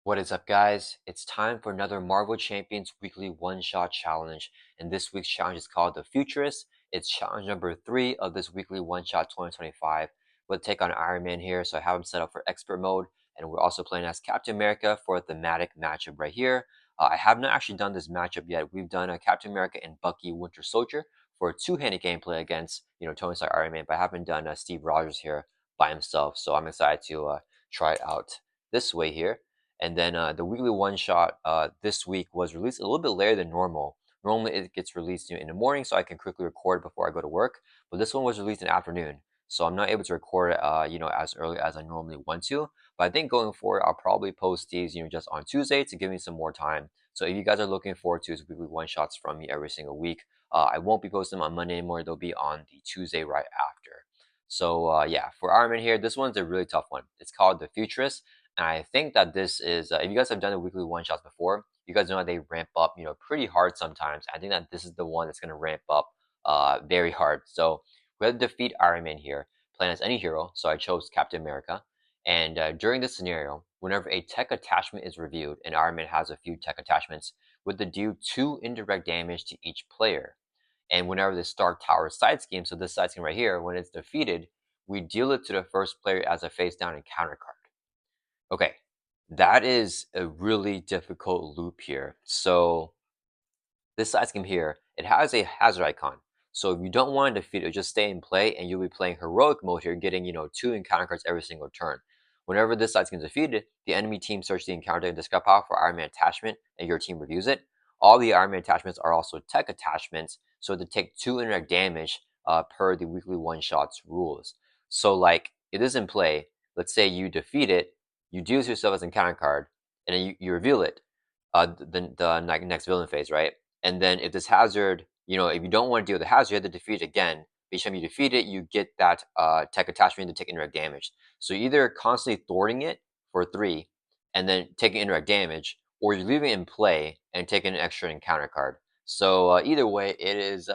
What is up, guys? It's time for another Marvel Champions weekly one-shot challenge, and this week's challenge is called the Futurist. It's challenge number 3 of this weekly one-shot 2025. We'll take on Iron Man here, so I have him set up for expert mode, and we're also playing as Captain America for a thematic matchup right here. I have not actually done this matchup yet. We've done Captain America and Bucky Winter Soldier for a two-handed gameplay against, Tony Stark Iron Man, but I haven't done Steve Rogers here by himself, so I'm excited to try it out this way here. And then the weekly one shot this week was released a little bit later than normal. Normally it gets released in the morning so I can quickly record before I go to work. But this one was released in the afternoon. So I'm not able to record it, as early as I normally want to. But I think going forward, I'll probably post these, just on Tuesday to give me some more time. So if you guys are looking forward to weekly one shots from me every single week, I won't be posting them on Monday anymore. They'll be on the Tuesday right after. So yeah, for Iron Man here, this one's a really tough one. It's called the Futurist. And I think that this is, if you guys have done the weekly one shots before, you guys know that they ramp up, pretty hard sometimes. I think that this is the one that's going to ramp up very hard. So we have to defeat Iron Man here, playing as any hero. So I chose Captain America. And during this scenario, whenever a tech attachment is reviewed, and Iron Man has a few tech attachments, with the deal 2 indirect damage to each player. And whenever the Stark Tower side scheme, so this side scheme right here, when it's defeated, we deal it to the first player as a face down encounter card. Okay, that is a really difficult loop here. So this side scheme here, it has a hazard icon. So if you don't want to defeat it, just stay in play and you'll be playing heroic mode here, getting, 2 encounter cards every single turn. Whenever this side scheme is defeated, the enemy team searches the encounter and discard pile for Iron Man attachment and your team reviews it. All the Iron Man attachments are also tech attachments, so to take 2 indirect damage per the weekly one-shots rules. So like, it is in play. Let's say you defeat it, you deal to yourself as an encounter card, and then you reveal it, the next villain phase, right? And then if this hazard, if you don't want to deal with the hazard, you have to defeat it again. Each time you defeat it, you get that tech attachment to take indirect damage. So you're either constantly thwarting it for 3 and then taking indirect damage, or you're leaving it in play and taking an extra encounter card. So either way, it is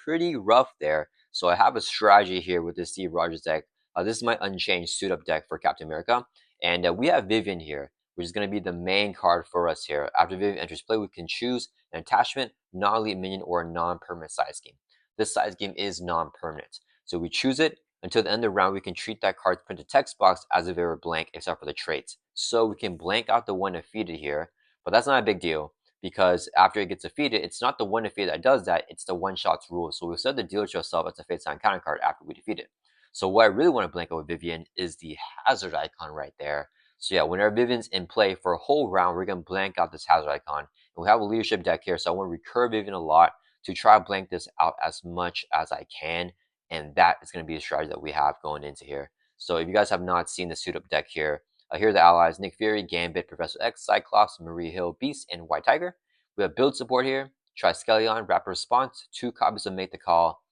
pretty rough there. So I have a strategy here with this Steve Rogers deck. This is my unchanged suit up deck for Captain America. And we have Vivian here, which is going to be the main card for us here. After Vivian enters play, we can choose an attachment, non-elite minion, or a non-permanent side scheme. This side scheme is non-permanent. So we choose it. Until the end of the round, we can treat that card's printed text box as if it were blank, except for the traits. So we can blank out the one defeated here, but that's not a big deal because after it gets defeated, it's not the one defeated that does that, it's the one-shots rule. So we still have to deal with yourself as a face-down counter card after we defeat it. So what I really want to blank out with Vivian is the hazard icon right there. So yeah, whenever Vivian's in play for a whole round, we're going to blank out this hazard icon. And we have a leadership deck here, so I want to recur Vivian a lot to try to blank this out as much as I can. And that is going to be the strategy that we have going into here. So if you guys have not seen the suit up deck here, here are the allies: Nick Fury, Gambit, Professor X, Cyclops, Marie Hill, Beast, and White Tiger. We have build support here: Triskelion, Rapid Response, 2 copies of Make the Call,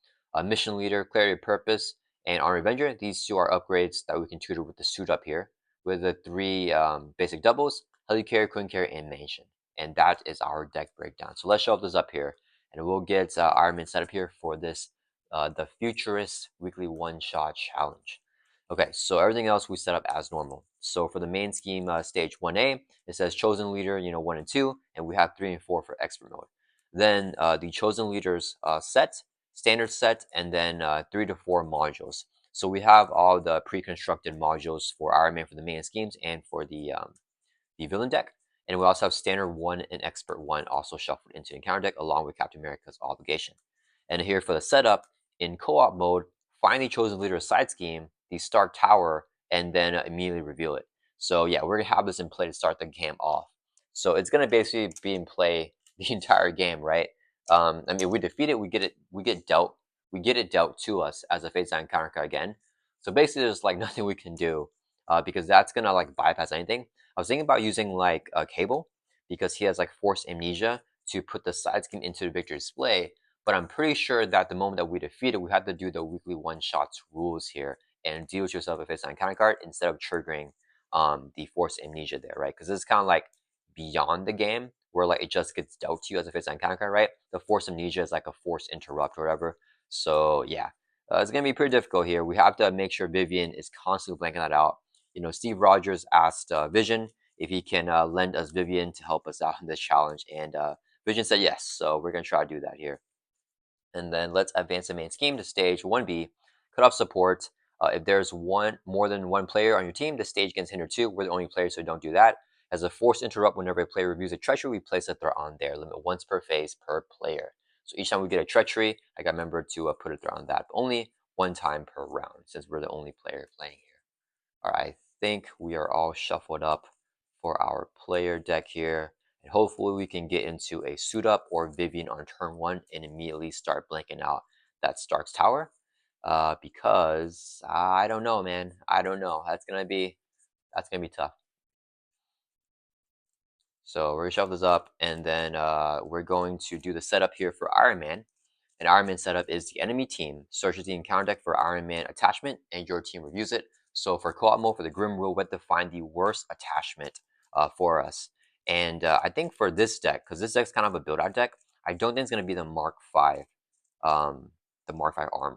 Mission Leader, Clarity of Purpose, and Army Avenger. These 2 are upgrades that we can tutor with the suit up here, with the 3 basic doubles: Helicarrier, Queen Carrier, and Mansion. And that is our deck breakdown. So let's show up this up here, and we'll get Iron Man set up here for this the Futurist weekly one-shot challenge. Okay, so everything else we set up as normal. So for the main scheme, stage 1A, it says chosen leader, 1 and 2, and we have 3 and 4 for expert mode. Then the chosen leaders set, standard set, and then 3 to 4 modules. So we have all the pre-constructed modules for Iron Man for the main schemes and for the villain deck. And we also have standard 1 and expert 1 also shuffled into encounter deck along with Captain America's obligation. And here for the setup, in co-op mode, find the chosen leader side scheme, the Stark Tower, and then immediately reveal it. So yeah, we're gonna have this in play to start the game off. So it's gonna basically be in play the entire game, right? I mean, we defeat it, we get it dealt to us as a face down counter card again. So basically, there's like nothing we can do because that's gonna like bypass anything. I was thinking about using like a Cable because he has like force amnesia to put the side scheme into the victory display. But I'm pretty sure that the moment that we defeat it, we have to do the weekly one-shots rules here and deal with yourself a face-down counter card instead of triggering the force amnesia there, right? Because this is kind of like beyond the game where like it just gets dealt to you as a face-down counter card, right? The force amnesia is like a force interrupt or whatever. So yeah, it's gonna be pretty difficult here. We have to make sure Vivian is constantly blanking that out. Steve Rogers asked Vision, if he can lend us Vivian to help us out in this challenge. And Vision said yes, so we're gonna try to do that here. And then let's advance the main scheme to stage 1B, cut off support. If there's more than one player on your team, the stage gets hindered too. We're the only players, so don't do that. As a force interrupt, whenever a player reviews a treachery, we place a threat on there. Limit once per phase per player. So each time we get a treachery, I got to remember to put a threat on that. But only one time per round, since we're the only player playing here. All right, I think we are all shuffled up for our player deck here. And hopefully we can get into a suit up or Vivian on turn 1 and immediately start blanking out that Stark's Tower. Because I don't know, man. I don't know. That's gonna be tough. So we're gonna shuffle this up, and then we're going to do the setup here for Iron Man. An Iron Man setup is the enemy team searches the encounter deck for Iron Man attachment, and your team reviews it. So for co-op mode, for the Grim Rule, we have to find the worst attachment for us. And I think for this deck, because this deck's kind of a build-out deck, I don't think it's going to be the Mark 5 armor,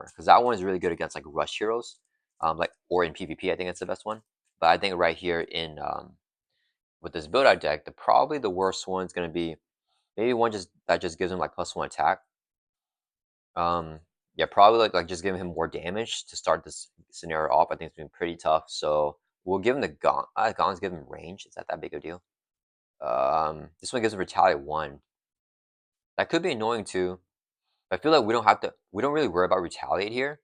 because that one is really good against like rush heroes, or in PvP. I think it's the best one. But I think right here in with this build-out deck, probably the worst one is going to be maybe one that just gives him like +1 attack. Yeah, probably like just giving him more damage to start this scenario off. I think it's been pretty tough. So we'll give him the gaunt. Gaunts give him range. Is that big of a deal? This one gives him retaliate 1. That could be annoying too. I feel like we don't really worry about retaliate here,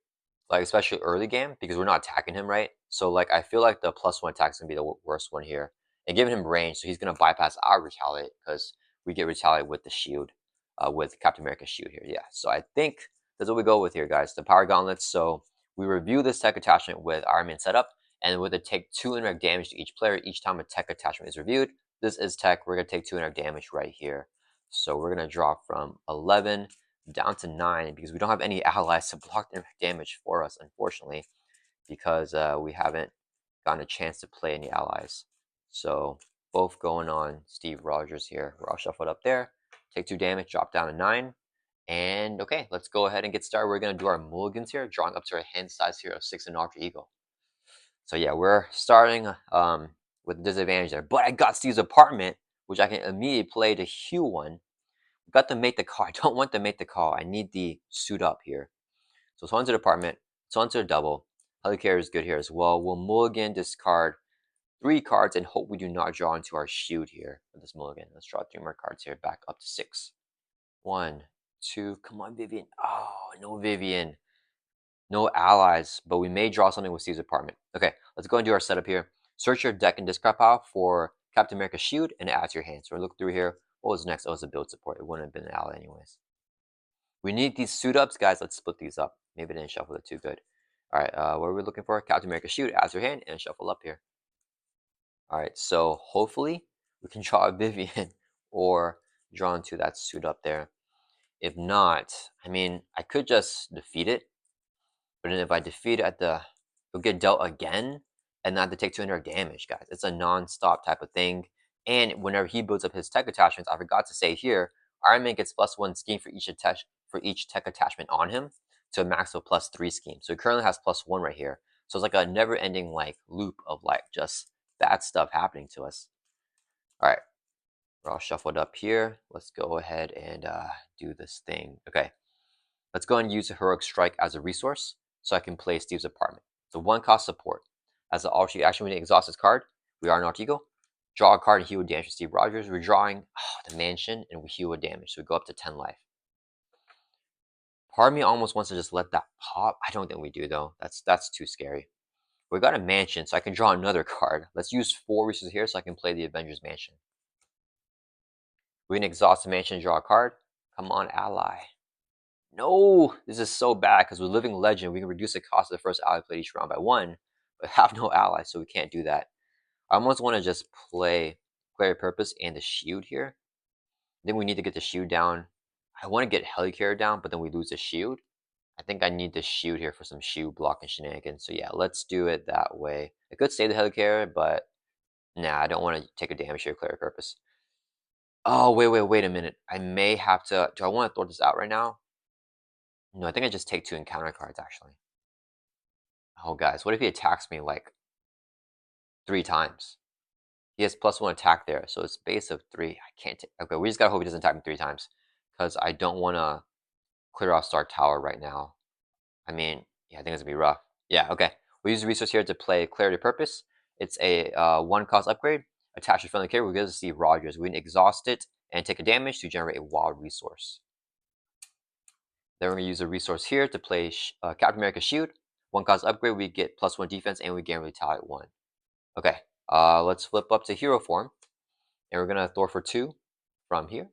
like especially early game, because we're not attacking him, right? So like I feel like the +1 attack is gonna be the worst one here, and giving him range, so he's gonna bypass our retaliate because we get retaliate with the shield, with Captain America's shield here. Yeah, so I think that's what we go with here, guys. The power gauntlets. So we review this tech attachment with Iron Man setup, and with it take 2 indirect damage to each player each time a tech attachment is reviewed. This is tech. We're gonna take 2 indirect damage right here. So we're gonna drop from 11 down to 9 because we don't have any allies to block their damage for us, unfortunately, because we haven't gotten a chance to play any allies. So both going on Steve Rogers here. We're all shuffled up there. Take 2 damage, drop down to 9. And okay, let's go ahead and get started. We're going to do our mulligans here, drawing up to our hand size here of 6 and Alter Ego. So yeah, we're starting with disadvantage there. But I got Steve's apartment, which I can immediately play to Hue 1. Got to make the call. I don't want to make the call. I need the suit up here. So it's onto the department. It's onto the double. Helicarrier is good here as well. We'll mulligan discard 3 cards and hope we do not draw into our shield here with this mulligan. Let's draw 3 more cards here, back up to 6. 1, 2. Come on, Vivian. Oh, no Vivian. No allies, but we may draw something with Steve's apartment. Okay, let's go and do our setup here. Search your deck and discard pile for Captain America's shield and add to your hand. So we look through here. What was next? Oh, it was a build support. It wouldn't have been an ally anyways. We need these suit ups, guys. Let's split these up. Maybe I didn't shuffle it too good. All right, what are we looking for? Captain America shield, add to your hand, and shuffle up here. All right, so hopefully we can draw a Vivian or draw into that suit up there. If not, I mean, I could just defeat it. But then if I defeat it it'll get dealt again and not have to take 200 damage, guys. It's a non-stop type of thing. And whenever he builds up his tech attachments, I forgot to say here, Iron Man gets +1 scheme for each tech attachment on him to a max of +3 scheme. So he currently has +1 right here. So it's like a never-ending like loop of like just bad stuff happening to us. All right, we're all shuffled up here. Let's go ahead and do this thing. Okay, let's go and use a heroic strike as a resource so I can play Steve's apartment. So 1 cost support. As an alter ego action, when he exhausts his card, we are an alter ego. Draw a card and heal damage to Steve Rogers. We're drawing the mansion and we heal damage. So we go up to 10 life. Part of me almost wants to just let that pop. I don't think we do though. That's too scary. We got a mansion, so I can draw another card. Let's use 4 resources here so I can play the Avengers Mansion. We can exhaust the mansion and draw a card. Come on, ally. No, this is so bad because with Living Legend, we can reduce the cost of the first ally played each round by 1, but have no allies, so we can't do that. I almost want to just play Player Purpose and the shield here. Then we need to get the shield down. I want to get Helicarrier down, but then we lose the shield. I think I need the shield here for some shield blocking shenanigans. So yeah, let's do it that way. I could save the Helicarrier, but nah, I don't want to take a damage here, Player Purpose. Oh, wait a minute. I may have to. Do I want to throw this out right now? No, I think I just take 2 encounter cards, actually. Oh, guys, what if he attacks me, like, 3 times? He has +1 attack there, so it's base of 3. I can't take. Okay, we just gotta hope he doesn't attack me 3 times, because I don't want to clear off Star Tower right now. I mean, yeah, I think it's gonna be rough. Yeah, okay. We use the resource here to play Clarity Purpose. It's a 1 cost upgrade. Attach a friendly character. We get to see Rogers. We can exhaust it and take a damage to generate a wild resource. Then we're gonna use a resource here to play Captain America Shield. 1 cost upgrade. We get +1 defense and we gain retaliate 1. Okay. Let's flip up to hero form, and we're gonna Thor for 2 from here.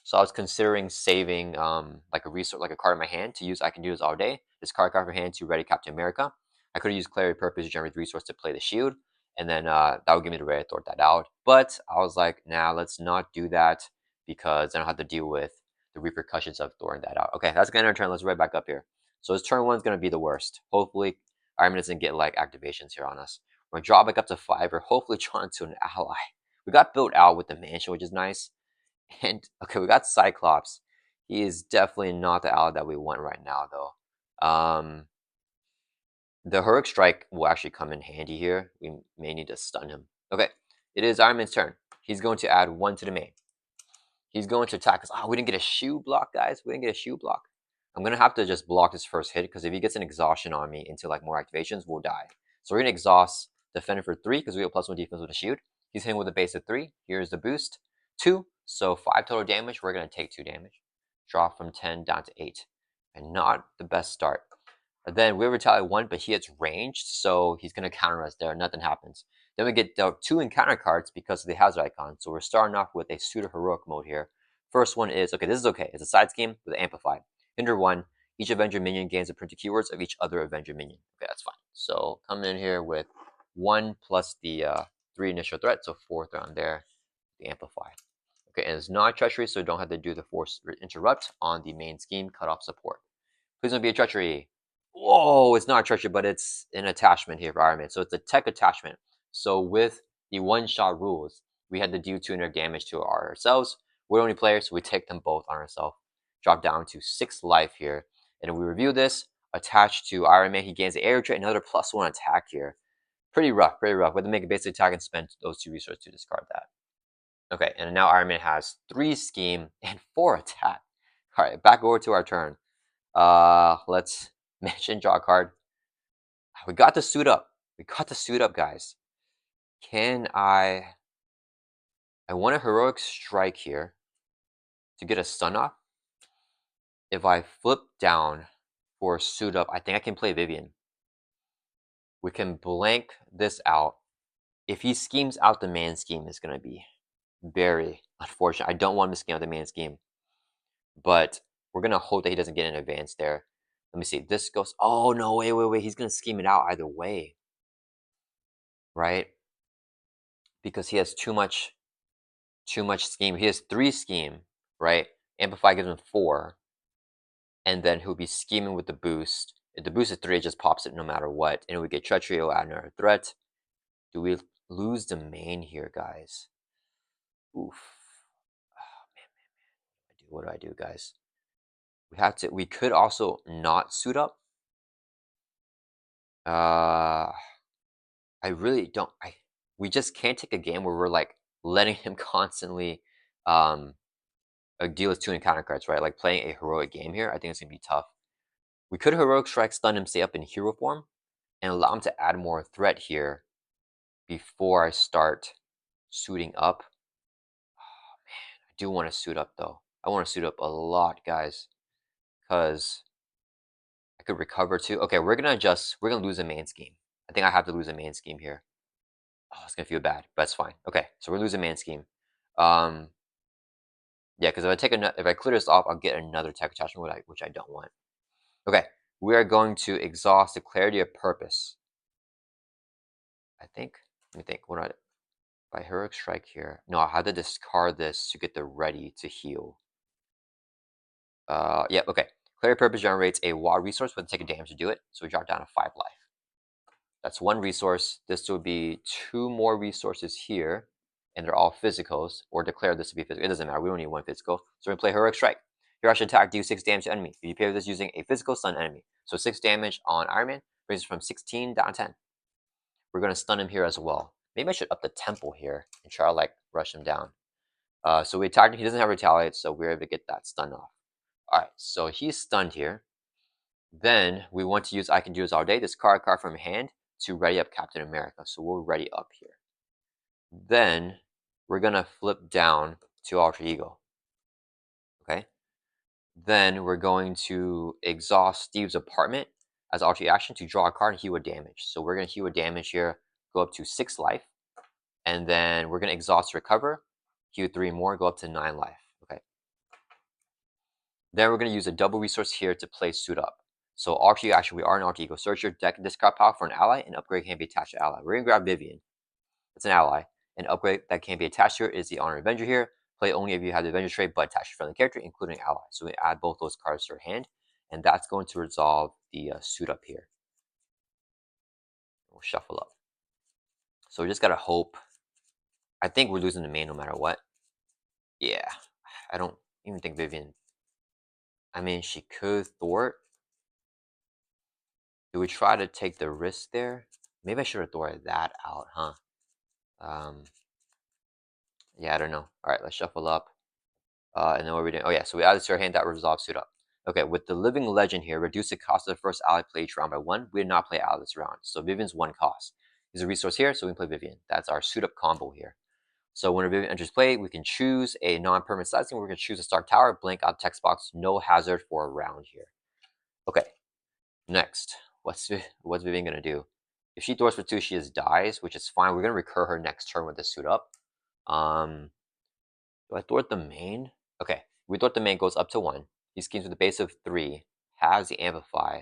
So I was considering saving like a resource, like a card in my hand to use. I can do this all day. Discard card from hand to ready Captain America. I could have used Clarity Purpose to generate the resource to play the shield, and then that would give me the ready to throw that out. But I was like, nah, let's not do that because I don't have to deal with the repercussions of throwing that out. Okay, that's gonna end our turn. Let's right back up here. So his turn 1 is gonna be the worst. Hopefully, Iron Man doesn't get like activations here on us. We're gonna draw back up to 5. Or hopefully draw into an ally. We got built out with the mansion, which is nice. And okay, we got Cyclops. He is definitely not the ally that we want right now, though. The Heroic Strike will actually come in handy here. We may need to stun him. Okay, it is Iron Man's turn. He's going to add 1 to the main. He's going to attack us. Oh, we didn't get a shoe block, guys. We didn't get a shoe block. I'm going to have to just block this first hit, because if he gets an exhaustion on me into like more activations, we'll die. So we're going to exhaust Defender for 3, because we have +1 defense with a shield. He's hitting with a base of 3. Here's the boost. 2. So 5 total damage. We're going to take 2 damage. Drop from 10 down to 8. And not the best start. Then we retaliate 1, but he hits ranged, so he's going to counter us there. Nothing happens. Then we get dealt 2 encounter cards because of the hazard icon. So we're starting off with a pseudo heroic mode here. First one is, okay, this is okay. It's a side scheme with amplified. Hinder 1. Each Avenger minion gains the printed keywords of each other Avenger minion. Okay, that's fine. So coming in here with 1 plus the 3 initial threat, so 4 threat on there. The amplify. Okay, and it's not treachery, so don't have to do the force interrupt on the main scheme. Cut off support. Please don't be a treachery. Whoa, it's not a treachery, but it's an attachment here for Iron Man. So it's a tech attachment. So with the one-shot rules, we had to do 200 damage to ourselves. We're only players, so we take them both on ourselves. Drop down to 6 life here. And we review this. Attached to Iron Man, he gains the air trait, another +1 attack here. Pretty rough, pretty rough. We have to make a basic attack and spend those 2 resources to discard that. Okay, and now Iron Man has 3 scheme and 4 attack. All right, back over to our turn. Let's mention draw a card. We got the suit up. We got the suit up, guys. Can I want a heroic strike here to get a stun off. If I flip down for suit up, I think I can play Vivian. We can blank this out. If he schemes out the man scheme, it's gonna be very unfortunate. I don't want him to scheme out the man scheme, but we're gonna hope that he doesn't get an advance there. Let me see. This goes. Oh no! Wait! He's gonna scheme it out either way, right? Because he has too much scheme. He has 3 scheme, right? Amplify gives him 4, and then he'll be scheming with the boost. If the boost is 3, it just pops it no matter what, and we get treachery. It'll add another threat. Do we lose the main here, guys? Oof. Oh, man. What do I do, guys? We have to. We could also not suit up. I really don't. We just can't take a game where we're like letting him constantly deal with 2 encounter cards, right? Like playing a heroic game here. I think it's gonna be tough. We could heroic strike, stun him, stay up in hero form, and allow him to add more threat here before I start suiting up. Oh man, I do want to suit up though. I want to suit up a lot, guys, because I could recover too. Okay, we're gonna lose a main scheme. I think I have to lose a main scheme here. Oh, it's gonna feel bad, but it's fine. Okay, so we're losing man scheme. Yeah, because if I clear this off, I'll get another tech attachment, which I don't want. Okay, we are going to exhaust the clarity of purpose. I think. Let me think. What do I? By heroic strike here. No, I had to discard this to get the ready to heal. Yeah. Okay. Clarity of purpose generates a wild resource, but take a damage to do it. So we drop down to 5 life. That's 1 resource. This will be 2 more resources here, and they're all physicals, or declare this to be physical. It doesn't matter. We don't need 1 physical. So we're going to play Heroic Strike. Your rush attack deals 6 damage to enemy. If you pair this using a physical, stun enemy. So 6 damage on Iron Man brings us from 16 down to 10. We're going to stun him here as well. Maybe I should up the tempo here and try to like rush him down. So we attacked him. He doesn't have retaliate, so we're able to get that stun off. All right, so he's stunned here. Then we want to use I Can Do This All Day, discard a card from hand to ready up Captain America. So we'll ready up here. Then we're gonna flip down to Alter Ego. Okay. Then we're going to exhaust Steve's apartment as alter action to draw a card and heal a damage. So we're gonna heal a damage here, go up to 6 life, and then we're gonna exhaust recover, heal 3 more, go up to 9 life. Okay. Then we're gonna use a double resource here to play Suit Up. So alter action, we are an alter ego. Search your deck and discard power for an ally, and upgrade can be attached to ally. We're gonna grab Vivian. It's an ally. An upgrade that can be attached to it is the Honored Avenger here. Play only if you have the Avenger trait, but attach a friendly character, including ally. So we add both those cards to our hand, and that's going to resolve the Suit Up here. We'll shuffle up. So we just gotta hope. I think we're losing the main no matter what. Yeah, I don't even think Vivian. I mean, she could thwart. Do we try to take the risk there? Maybe I should have thwarted that out, huh? Yeah, I don't know. All right, let's shuffle up. And then what are we doing? Oh yeah, so we added to our hand that resolve Suit Up. Okay, with the Living Legend here, reduce the cost of the first ally play each round by 1. We did not play ally this round, so Vivian's 1 cost. There's a resource here, so we can play Vivian. That's our Suit Up combo here. So when a Vivian enters play, we can choose a non-permanent sizing. We're going to choose a Star Tower, blank out text box, no hazard for a round here. Okay, next, what's Vivian going to do? If she throws for 2, she just dies, which is fine. We're going to recur her next turn with the Suit Up. Do I thwart the main? Okay, we thought the main goes up to 1. He schemes with a base of 3, has the amplify.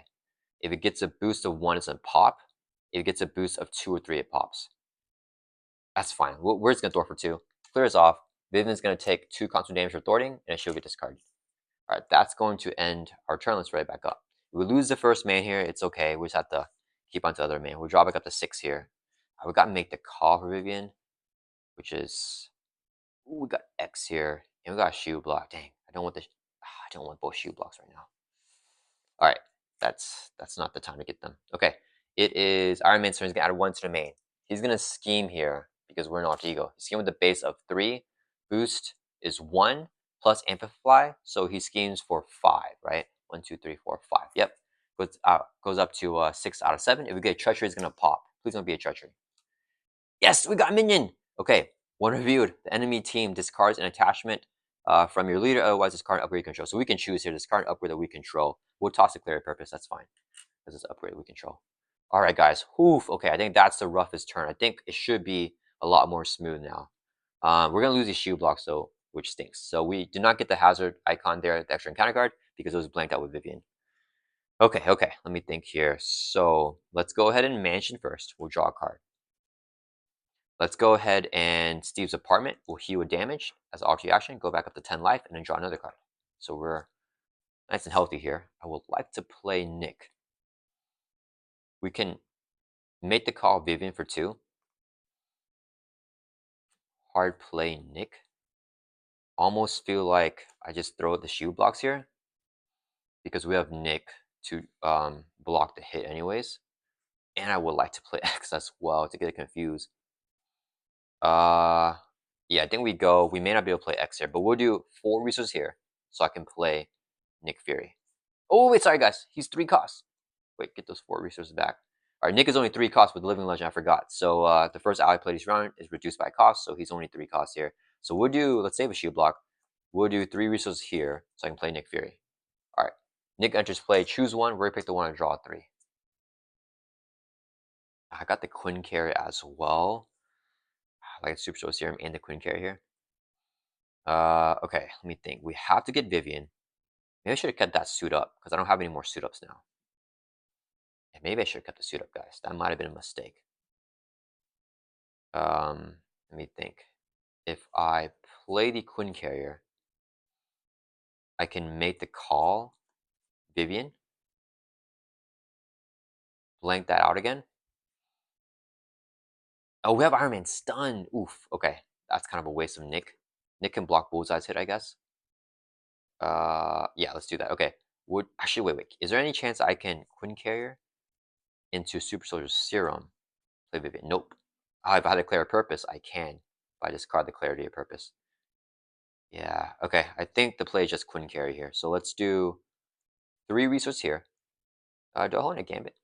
If it gets a boost of 1, it's a pop. If it gets a boost of 2 or 3, it pops. That's fine. We're just going to thwart for 2. Clears off. Vivian's going to take 2 constant damage for thwarting, and she'll get discarded. Alright, that's going to end our turn. Let's write it back up. We lose the first main here. It's okay. We just have to keep on to the other main. We'll draw back up to 6 here. We got to make the call for Vivian, which is... Ooh, we got X here, and we got a shoe block. Dang, I don't want both shoe blocks right now. All right, that's not the time to get them. Okay, it is Iron Man's turn. He's gonna add 1 to the main. He's gonna scheme here because we're an alter ego. He's scheming with the base of 3. Boost is 1 plus amplify, so he schemes for 5. Right? 1, 2, 3, 4, 5. Yep, goes up to 6 out of 7. If we get a treachery, it's gonna pop. Please don't be a treachery. Yes, we got a minion. Okay, when reviewed, the enemy team discards an attachment from your leader, otherwise discard an upgrade you control. So we can choose here, discard an upgrade that we control. We'll toss a clear purpose, that's fine. Because it's upgrade we control. Alright guys, oof, okay, I think that's the roughest turn. I think it should be a lot more smooth now. We're going to lose these shoe blocks though, which stinks. So we did not get the hazard icon there, the extra encounter card, because it was blanked out with Vivian. Okay, let me think here. So let's go ahead and mansion first. We'll draw a card. Let's go ahead and Steve's apartment will heal a damage as alter action, go back up to 10 life, and then draw another card. So we're nice and healthy here. I would like to play Nick. We can make the call Vivian for 2. Hard play Nick. Almost feel like I just throw the shoe blocks here because we have Nick to block the hit anyways. And I would like to play X as well to get it confused. Yeah, I think we may not be able to play X here, but we'll do 4 resources here so I can play Nick Fury. Oh, wait, sorry guys, he's 3 costs. Wait, get those 4 resources back. All right, Nick is only 3 costs with the Living Legend, I forgot. So the first ally played each round is reduced by cost, so he's only 3 costs here. So we'll do, let's save a shield block. We'll do 3 resources here so I can play Nick Fury. All right, Nick enters play, choose 1, we're gonna pick the one and draw 3. I got the Quinn carry as well. Like a Super Show Serum and the Quinn carry here. Okay, let me think. We have to get Vivian. Maybe I should have kept that suit up because I don't have any more suit ups now. And maybe I should have kept the suit up, guys. That might have been a mistake. Let me think. If I play the Quinn carrier, I can make the call Vivian. Blank that out again. Oh, we have Iron Man stun. Oof. Okay, that's kind of a waste of Nick. Nick can block Bullseye's hit, I guess. Yeah, let's do that. Okay. Actually wait. Is there any chance I can Quinn carrier into Super Soldier's Serum? Play Vivian. Nope. if I had declare a purpose, I can. If I discard the clarity of purpose. Yeah, okay. I think the play just couldn't carry here. So let's do 3 resources here. Do I hold on a Gambit?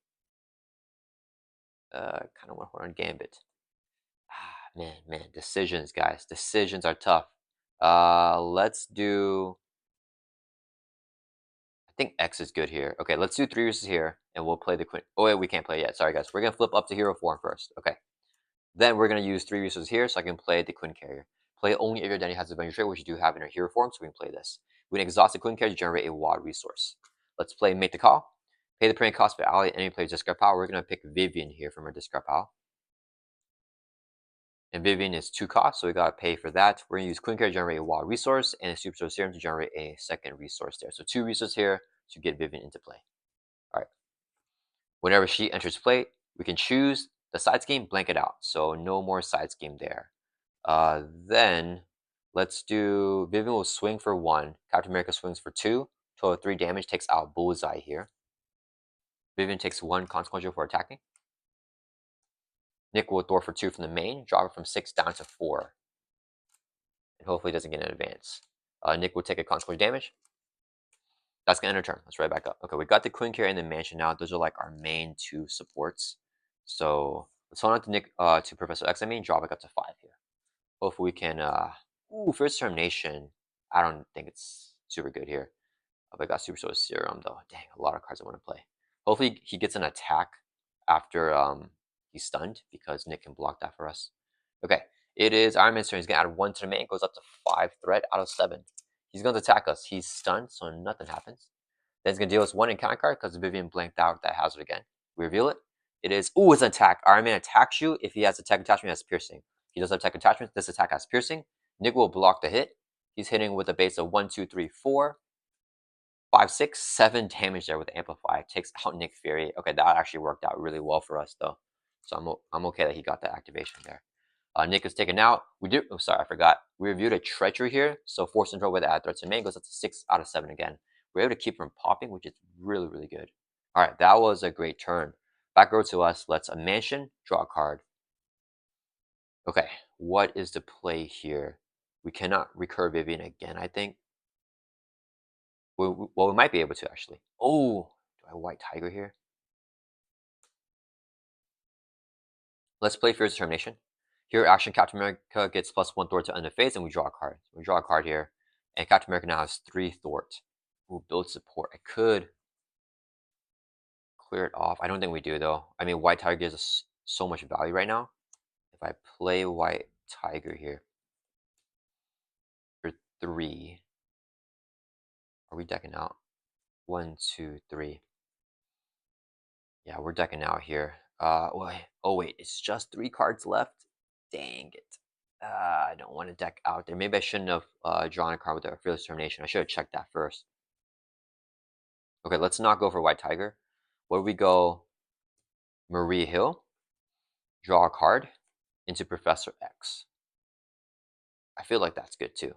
Kind of want to hold on Gambit. Man, decisions, guys. Decisions are tough. Let's do. I think X is good here. Okay, let's do 3 resources here, and we'll play the Queen. Oh wait, we can't play yet. Sorry, guys. We're gonna flip up to hero form first. Okay. Then we're gonna use 3 resources here, so I can play the Queen Carrier. Play only if your identity has a adventure trait, which you do have in your hero form, so we can play this. We can exhaust the Queen Carrier to generate a wild resource. Let's play Make the Call. Pay the premium cost for ally and any player's discard pile. We're gonna pick Vivian here from our discard pile. And Vivian is 2 costs, so we gotta pay for that. We're gonna use Queen Carrier to generate a wild resource and a Super Soul Serum to generate a second resource there. So 2 resources here to get Vivian into play. Alright. Whenever she enters play, we can choose the side scheme, blank it out. So no more side scheme there. Then let's do Vivian will swing for 1. Captain America swings for 2. Total 3 damage, takes out Bullseye here. Vivian takes 1 consequential for attacking. Nick will throw for 2 from the main, drop it from 6 down to 4. And hopefully doesn't get an advance. Nick will take a consequential damage. That's gonna end our turn. Let's right back up. Okay, we got the Queen Carrier and the Mansion now. Those are like our main 2 supports. So let's hold on to Nick to Professor X. I mean, drop it up to 5 here. Hopefully we can. First Termination. I don't think it's super good here. But I got Super Soul Serum though. Dang, a lot of cards I want to play. Hopefully he gets an attack after he's stunned because Nick can block that for us. Okay, it is Iron Man's turn. He's gonna add 1 to the main. Goes up to 5 threat out of 7. He's going to attack us. He's stunned, so nothing happens. Then he's going to deal us 1 encounter card because Vivian blanked out that hazard again. We reveal it. It is, it's an attack. Iron Man attacks you if he has attack attachment, has piercing. He does have attack attachment. This attack has piercing. Nick will block the hit. He's hitting with a base of 1, 2, 3, 4, 5, 6, 7 damage there with Amplify. Takes out Nick Fury. Okay, that actually worked out really well for us though. So I'm okay that he got the activation there. Nick is taken out. I forgot. We reviewed a treachery here. So force control with add threats to main goes up to 6 out of 7 again. We're able to keep from popping, which is really, really good. All right, that was a great turn. Back row to us. Let's a mansion, draw a card. Okay, what is the play here? We cannot recur Vivian again, I think. Well, we might be able to actually. Oh, do I white tiger here? Let's play Fierce Determination. Here, action Captain America gets +1 thwart to end of phase, and we draw a card. We draw a card here, and Captain America now has 3 thwart. Ooh, build support. I could clear it off. I don't think we do though. I mean, White Tiger gives us so much value right now. If I play White Tiger here for 3, are we decking out? 1, 2, 3. Yeah, we're decking out here. Wait, it's just 3 cards left. Dang it. I don't want to deck out there. Maybe I shouldn't have drawn a card with a Fearless Determination. I should have checked that first. Okay, let's not go for White Tiger. What do we go? Maria Hill. Draw a card into Professor X. I feel like that's good too.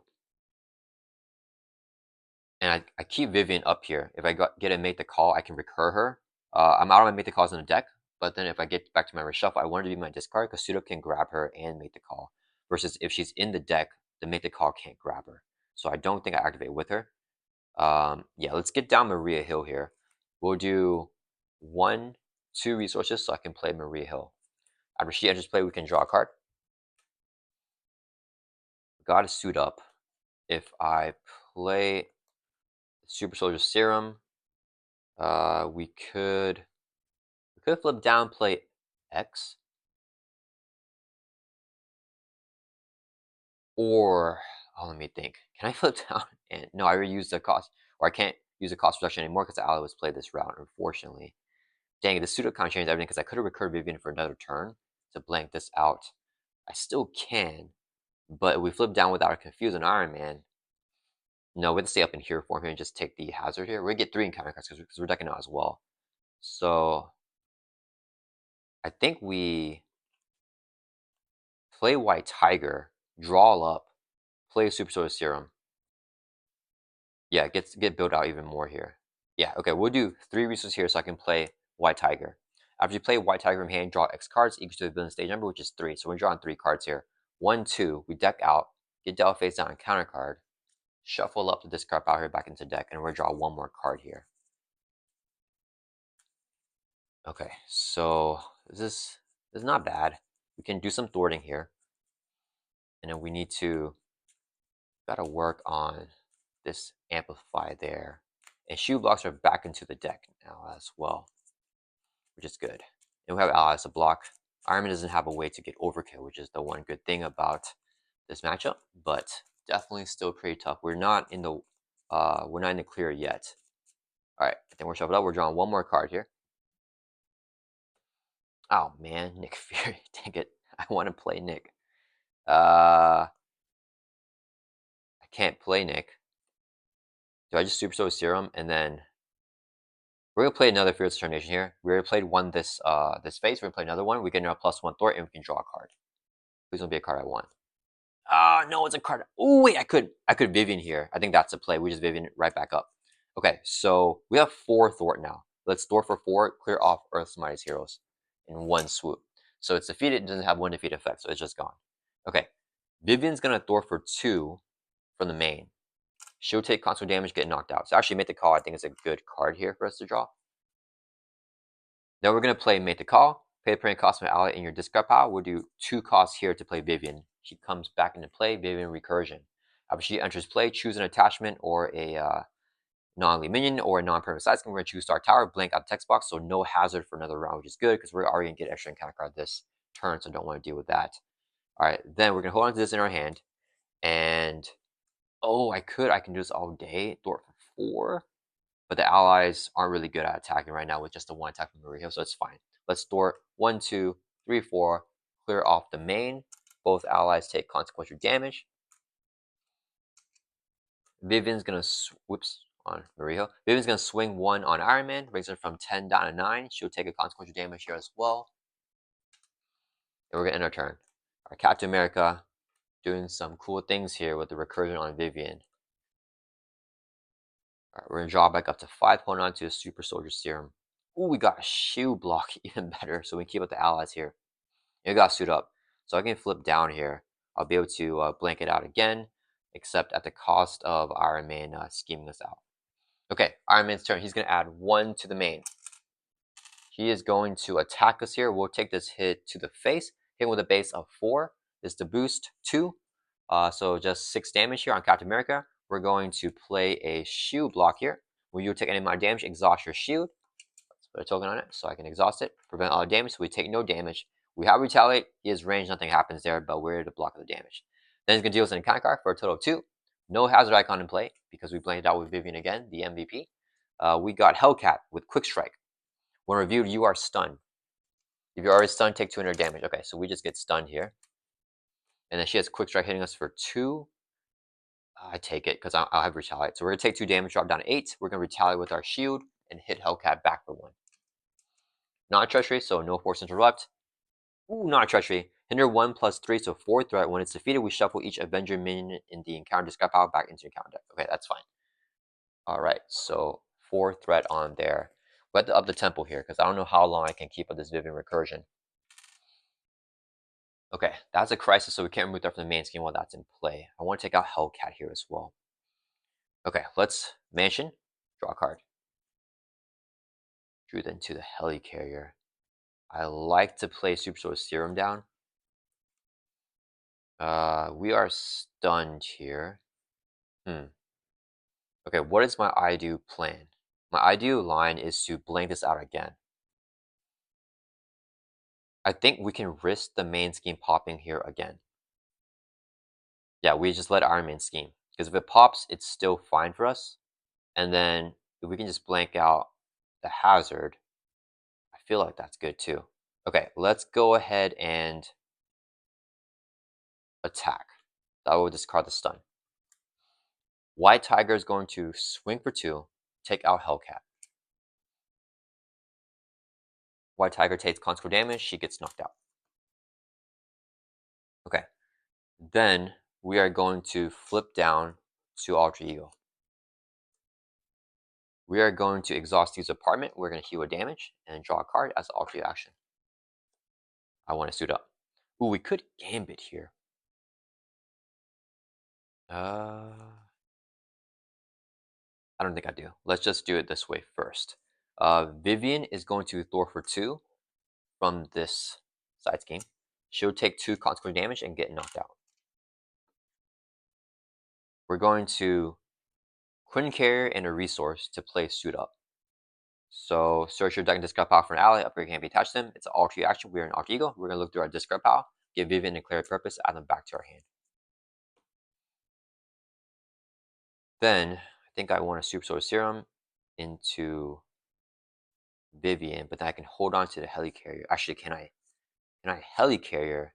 And I keep Vivian up here. If I get a Make the Call, I can recur her. I'm out of my Make the Calls in the deck, but then if I get back to my reshuffle, I want her to be my discard because Pseudo can grab her and Make the Call. Versus if she's in the deck, the Make the Call can't grab her. So I don't think I activate with her. Yeah, let's get down Maria Hill here. We'll do 1, 2 resources so I can play Maria Hill. After she enters play, we can draw a card. Gotta suit up. If I play Super Soldier Serum, we could flip down, play X. Or, let me think. Can I flip down? And no, I already used the cost, or I can't use the cost reduction anymore because the ally was played this route, unfortunately. Dang it, the pseudo kind of changed everything because I could have recurred Vivian for another turn to blank this out. I still can, but if we flip down without a confusing Iron Man, no, we have to stay up in here form here and just take the hazard here. We're gonna get 3 encounter cards because we're decking out as well. So I think we play White Tiger, draw up, play Super Solar Serum. Yeah, get built out even more here. Yeah, okay, we'll do 3 resources here so I can play White Tiger. After you play White Tiger from hand, draw X cards equal to the villain stage number, which is 3. So we're drawing 3 cards here. 1, 2, we deck out, get dealt face down, counter card, shuffle up the discard pile here back into deck, and we're gonna draw 1 more card here. Okay, so this is not bad. We can do some thwarting here. And then we need to gotta work on this amplify there. And shoe blocks are back into the deck now as well, which is good. And we have allies to block. Iron Man doesn't have a way to get overkill, which is the one good thing about this matchup, but definitely still pretty tough. We're not in the clear yet. All right, I think we're shuffled up. We're drawing 1 more card here. Oh man, Nick Fury. Dang it. I want to play Nick. I can't play Nick. Do I just Super Soul Serum and then we're gonna play another Fearless Determination here. We already played one this phase. We're gonna play another one. We get a +1 Thor and we can draw a card. Please don't be a card I want. Ah, no, it's a card. Oh wait, I could Vivian here. I think that's a play. We just Vivian right back up. Okay, so we have 4 Thor now. Let's Thor for 4, clear off Earth's Mightiest Heroes in 1 swoop. So it's defeated, it doesn't have 1 defeat effect, so it's just gone. Okay. Vivian's gonna Thor for 2 from the main. She'll take constant damage, get knocked out. So actually Make the Call, I think, is a good card here for us to draw. Then we're gonna play Make the Call. Pay the permanent cost of an ally in your discard pile. We'll do 2 costs here to play Vivian. She comes back into play, Vivian Recursion. After she enters play, choose an attachment or a non-elite minion or a non-permanent side skin. We're going to choose Star Tower, blank out the text box, so no hazard for another round, which is good because we're already going to get extra encounter card this turn, so don't want to deal with that. All right, then we're going to hold on to this in our hand, and oh, I can do this all day, Thor for 4, but the allies aren't really good at attacking right now with just the 1 attack from Maria, so it's fine. Let's Thor 1, 2, 3, 4, clear off the main. Both allies take consequential damage. Vivian's gonna on Maria. Vivian's gonna swing 1 on Iron Man, brings her from 10 down to 9. She'll take a consequential damage here as well. And we're gonna end our turn. Our Captain America doing some cool things here with the recursion on Vivian. Alright, we're gonna draw back up to 5, hold on to a Super Soldier Serum. Ooh, we got a shield block, even better, so we keep up the allies here. And we got suit up. So I can flip down here. I'll be able to blank it out again, except at the cost of Iron Man scheming us out. Okay, Iron Man's turn. He's going to add 1 to the main. He is going to attack us here. We'll take this hit to the face. Hit with a base of 4. This is to boost 2. So just 6 damage here on Captain America. We're going to play a shield block here. When you take any amount of damage, exhaust your shield. Let's put a token on it so I can exhaust it. Prevent all damage so we take no damage. We have Retaliate. He is ranged. Nothing happens there, but we're able to block the damage. Then he's going to deal us an encounter card for a total of 2. No hazard icon in play because we blanked out with Vivian again, the MVP. We got Hellcat with Quick Strike. When reviewed, you are stunned. If you're already stunned, take 200 damage. Okay, so we just get stunned here. And then she has Quick Strike hitting us for 2. I take it because I'll have Retaliate. So we're going to take 2 damage, drop down to 8. We're going to Retaliate with our shield and hit Hellcat back for 1. Not a treachery, so no force interrupt. Ooh, not a treachery. Hinder 1+3, so 4 threat. When it's defeated, we shuffle each Avenger minion in the encounter discard pile back into your counter deck. Okay, that's fine. Alright, so 4 threat on there. We have to up the tempo here because I don't know how long I can keep up this Vivian recursion. Okay, that's a crisis, so we can't remove that from the main scheme while that's in play. I want to take out Hellcat here as well. Okay, let's Mansion, draw a card. Drew then to the Helicarrier. I like to play Super Soldier Serum down. We are stunned here. Okay, what is my ideal plan? My ideal line is to blank this out again. I think we can risk the main scheme popping here again. Yeah, we just let Iron Man scheme. Because if it pops, it's still fine for us. And then if we can just blank out the hazard, I feel like that's good too. Okay, let's go ahead and attack. That will discard the stun. White Tiger is going to swing for 2, take out Hellcat. White Tiger takes consequential damage, she gets knocked out. Okay, then we are going to flip down to Alter Ego. We are going to exhaust Steve's apartment. We're going to heal a damage and draw a card as an alternate action. I want to suit up. Ooh, we could gambit here. I don't think I do. Let's just do it this way first. Vivian is going to Thor for 2 from this side scheme. She'll take 2 consequence damage and get knocked out. We're going to Quinn Carrier and a resource to play suit up. So search your deck and discard pile for an ally. Upgrade can't be attached to them. It's an alter action. We're an alter ego. We're going to look through our discard pile, give Vivian a clear purpose, add them back to our hand. Then I think I want a Super Solar Serum into Vivian, but then I can hold on to the Helicarrier. Actually, can I Helicarrier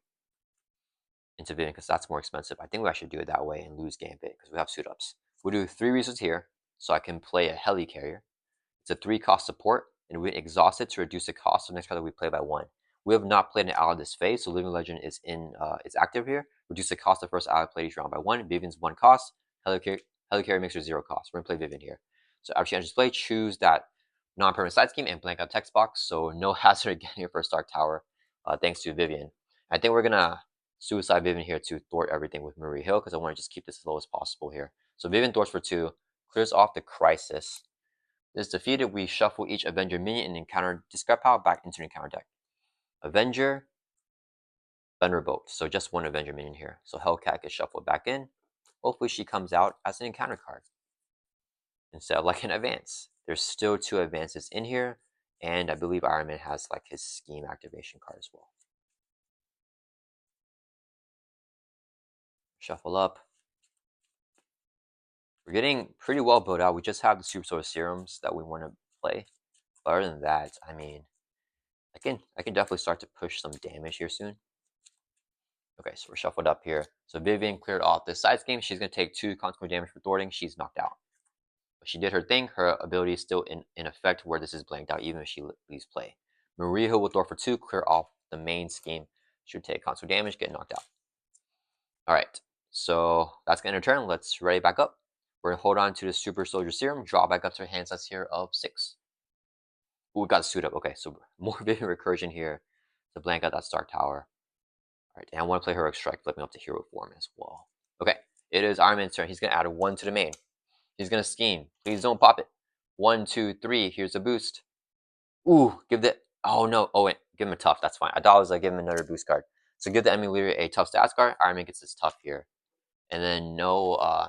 into Vivian because that's more expensive? I think we actually do it that way and lose Gambit because we have suit ups. We'll do 3 resources here, so I can play a Helicarrier. It's a 3-cost support, and we exhaust it to reduce the cost of the next card that we play by 1. We have not played an ally this phase, so Living Legend is active here. Reduce the cost of first ally played each round by 1. Vivian's 1 cost. Helicarrier makes her 0 cost. We're gonna play Vivian here. So after you enter display, choose that non-permanent side scheme and blank out text box, so no hazard getting your first Dark Tower, thanks to Vivian. I think we're gonna suicide Vivian here to thwart everything with Marie Hill because I want to just keep this as low as possible here. So Vivian thwarts for 2, clears off the Crisis. This defeated, we shuffle each Avenger minion and encounter discard pile back into the encounter deck. Avenger, Thunderbolt. So just 1 Avenger minion here. So Hellcat gets shuffled back in. Hopefully she comes out as an encounter card instead of like an advance. There's still 2 advances in here, and I believe Iron Man has like his scheme activation card as well. Shuffle up. We're getting pretty well built out. We just have the Super Solar Serums that we want to play. But other than that, I mean, I can definitely start to push some damage here soon. Okay, so we're shuffled up here. So Vivian cleared off this side scheme. She's going to take 2 consequent damage for thwarting. She's knocked out. But she did her thing. Her ability is still in effect where this is blanked out, even if she leaves play. Maria will thwart for 2, clear off the main scheme. She'll take consequent damage, get knocked out. Alright, so that's going to turn. Let's ready back up. We're going to hold on to the Super Soldier Serum, draw back up to her hand size here of 6. Ooh, we got a suit up. Okay, so more Vivian recursion here to blank out that Stark Tower. Alright, and I want to play Heroic Strike, flipping up to hero form as well. Okay, it is Iron Man's turn. He's going to add a 1 to the main. He's going to scheme. Please don't pop it. 1, 2, 3. Here's a boost. Ooh, give the... Oh, no. Oh, wait. Give him a tough. That's fine. I thought I was like, give him another boost card. So give the enemy leader a tough stats card. Iron Man gets his tough here. And then no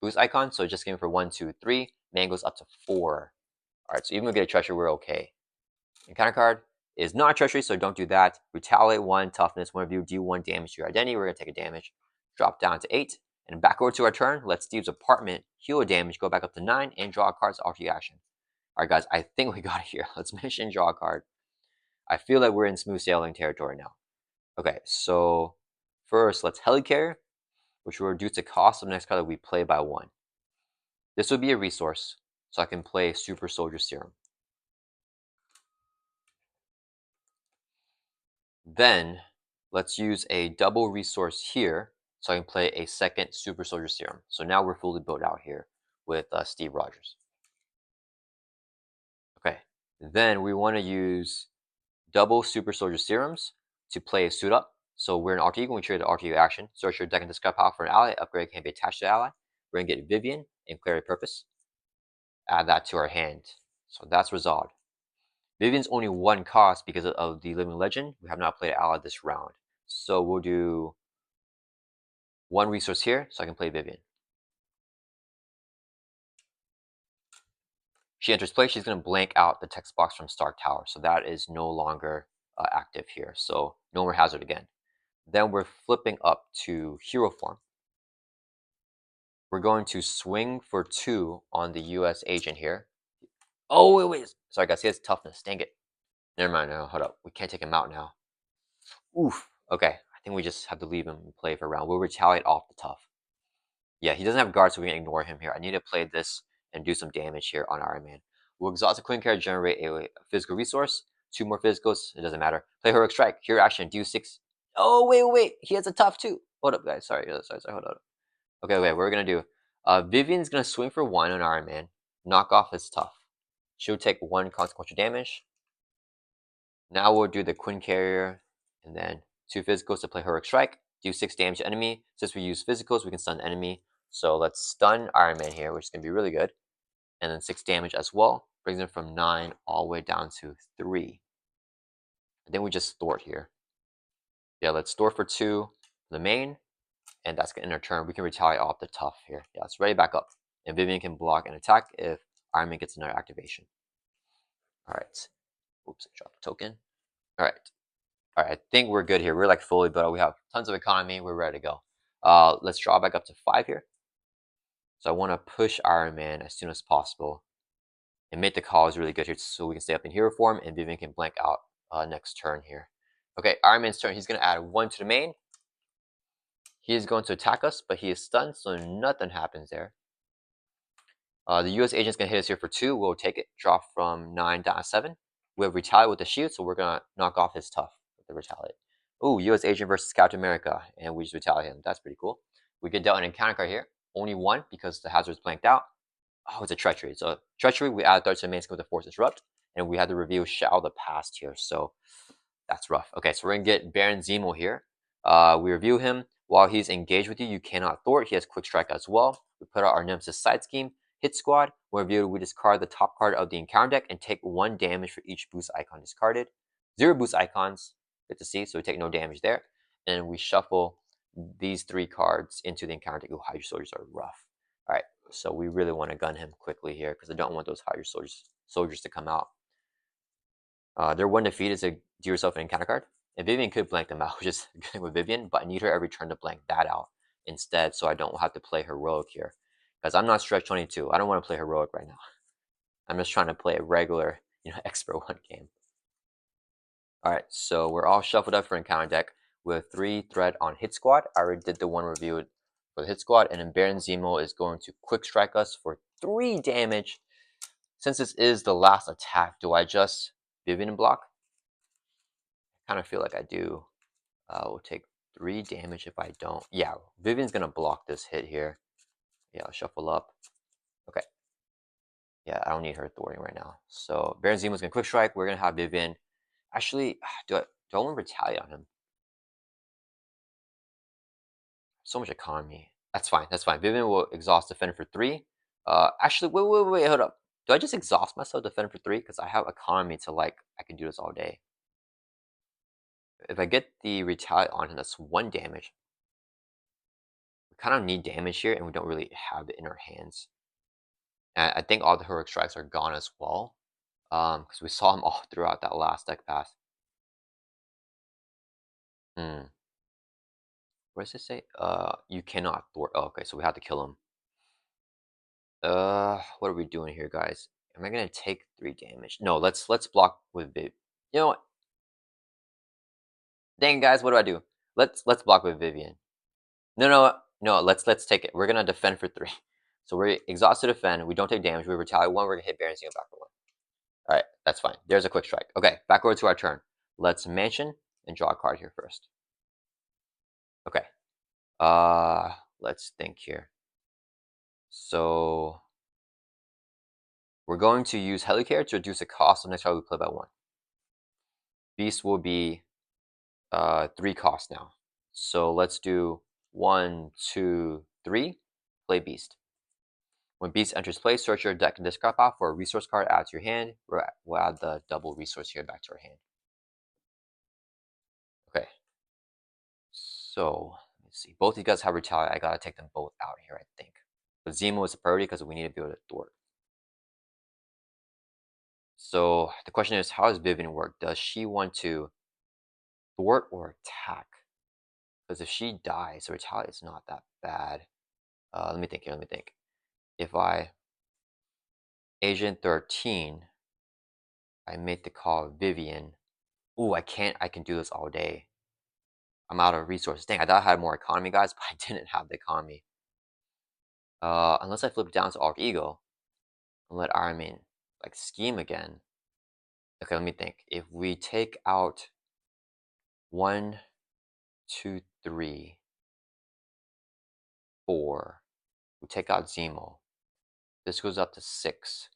boost icon. So just give him for 1, 2, 3. Man goes up to 4. Alright, so even if we get a treasure, we're okay. Encounter card is not a treasury, so don't do that. Retaliate 1, toughness. One of you do 1 damage to your identity. We're going to take a damage. Drop down to 8. And back over to our turn. Let Steve's apartment heal a damage, go back up to 9, and draw a card to alter action. Alright, guys, I think we got it here. Let's mission draw a card. I feel like we're in smooth sailing territory now. Okay, so first, let's Helicarrier, which will reduce the cost of the next card that we play by 1. This would be a resource, so I can play Super Soldier Serum. Then, let's use a double resource here, so I can play a second Super Soldier Serum. So now we're fully built out here with Steve Rogers. Okay, then we want to use double Super Soldier Serums to play a suit up. So we're an alter ego, we trigger the alter ego action. Search your deck and discard pile for an ally. Upgrade can be attached to the ally. We're going to get Vivian and Clarity Purpose. Add that to our hand. So that's resolved. Vivian's only 1 cost because of the Living Legend. We have not played an ally this round. So we'll do 1 resource here so I can play Vivian. She enters play, she's going to blank out the text box from Stark Tower. So that is no longer active here. So no more hazard again. Then we're flipping up to hero form. We're going to swing for 2 on the US agent here. Oh, wait. Sorry, guys. He has toughness. Dang it. Never mind. No, hold up. We can't take him out now. Oof. Okay. I think we just have to leave him and play for a round. We'll retaliate off the tough. Yeah, he doesn't have guard, so we can ignore him here. I need to play this and do some damage here on Iron Man. We'll exhaust a Queen card, generate a physical resource. 2 more physicals. It doesn't matter. Play Heroic Strike. Hero action. Do 6. Oh, wait. He has a tough too. Hold up, guys. Sorry. Hold up. Okay, what we're going to do. Vivian's going to swing for 1 on Iron Man. Knock off his tough. She'll take 1 consequential damage. Now we'll do the Queen Carrier, and then 2 physicals to play Heroic Strike. Do 6 damage to enemy. Since we use physicals, we can stun the enemy. So let's stun Iron Man here, which is going to be really good. And then 6 damage as well. Brings him from 9 all the way down to 3. And then we just Thwart here. Yeah, let's Thwart for 2 for the main. And that's going to end our turn. We can retaliate off the tough here. Yeah, let's ready back up. And Vivian can block and attack if Iron Man gets another activation. Alright. Oops, I dropped a token. Alright. Alright, I think we're good here. We're like fully built. We have tons of economy. We're ready to go. Let's draw back up to 5 here. So I want to push Iron Man as soon as possible. And make the call is really good here so we can stay up in hero form and Vivian can blank out next turn here. Okay, Iron Man's turn. He's going to add 1 to the main. He is going to attack us, but he is stunned, so nothing happens there. The US agent's going to hit us here for 2. We'll take it. Drop from 9 down to 7. We have retaliate with the shield, so we're going to knock off his tough with the retaliate. Ooh, US agent versus Captain America, and we just retaliate him. That's pretty cool. We get dealt an encounter card here. Only 1 because the hazard is blanked out. Oh, it's a treachery. So treachery, we add 3 to the main skill with the force disrupt, and we had to reveal Shadow the Past here. So that's rough. Okay, so we're gonna get Baron Zemo here. We review him. While he's engaged with you, you cannot thwart. He has quick strike as well. We put out our Nemesis side scheme. Hit squad. When reviewed, we discard the top card of the encounter deck and take 1 damage for each boost icon discarded. 0 boost icons. Good to see. So we take no damage there. And we shuffle these 3 cards into the encounter deck. Ooh, Hydra Soldiers are rough. All right, so we really want to gun him quickly here because I don't want those Hydra soldiers to come out. Their 1 defeat is to do yourself an encounter card. And Vivian could blank them out, which is good with Vivian, but I need her every turn to blank that out instead so I don't have to play Heroic here. Because I'm not stretch 22. I don't want to play Heroic right now. I'm just trying to play a regular, Expert 1 game. Alright, so we're all shuffled up for encounter deck with 3 threat on hit squad. I already did the one review for the hit squad, and then Baron Zemo is going to quick strike us for 3 damage. Since this is the last attack, do I just Vivian block? I kind of feel like I do. We'll take 3 damage if I don't. Yeah, Vivian's gonna block this hit here. Yeah, I'll shuffle up. Okay. Yeah, I don't need her thwarting right now. So Baron Zemo's gonna quick strike. We're gonna have Vivian. Actually, do I want to retaliate on him? So much economy. That's fine. That's fine. Vivian will exhaust defend for 3. Actually, wait, hold up. Do I just exhaust myself defend for 3? Because I have economy to I can do this all day. If I get the retaliate on him, that's 1 damage. We kind of need damage here, and we don't really have it in our hands. And I think all the heroic strikes are gone as well, because we saw them all throughout that last deck pass. What does it say? You cannot thwart. Oh, okay, so we have to kill him. What are we doing here, guys? Am I gonna take 3 damage? No, let's block with Viv. You know what? Dang, guys, what do? Let's block with Vivian. No. Let's take it. We're gonna defend for 3. So we're exhausted defend. We don't take damage. We retaliate 1. We're gonna hit Baron Zemo back for 1. All right, that's fine. There's a quick strike. Okay, back over to our turn. Let's mansion and draw a card here first. Okay. Let's think here. So we're going to use Helicare to reduce the cost of next card we play by 1. Beast will be 3 costs now. So let's do 1, 2, 3. Play Beast. When Beast enters play, search your deck and discard pile for a resource card. Add to your hand. We'll add the double resource here back to our hand. Okay. So let's see. Both of you guys have retaliate. I gotta take them both out here, I think. But Zemo is a priority because we need to be able to thwart. So the question is, how does Vivian work? Does she want to thwart or attack? Because if she dies, the retaliate is not that bad. Let me think here. Let me think. If I Agent 13, I make the call Vivian. Ooh, I can't. I can do this all day. I'm out of resources. Dang, I thought I had more economy, guys, but I didn't have the economy. Unless I flip it down to Arc Ego and let Iron Man scheme again. Okay, let me think. If we take out 1, 2, 3, 4, we take out Zemo. This goes up to 6.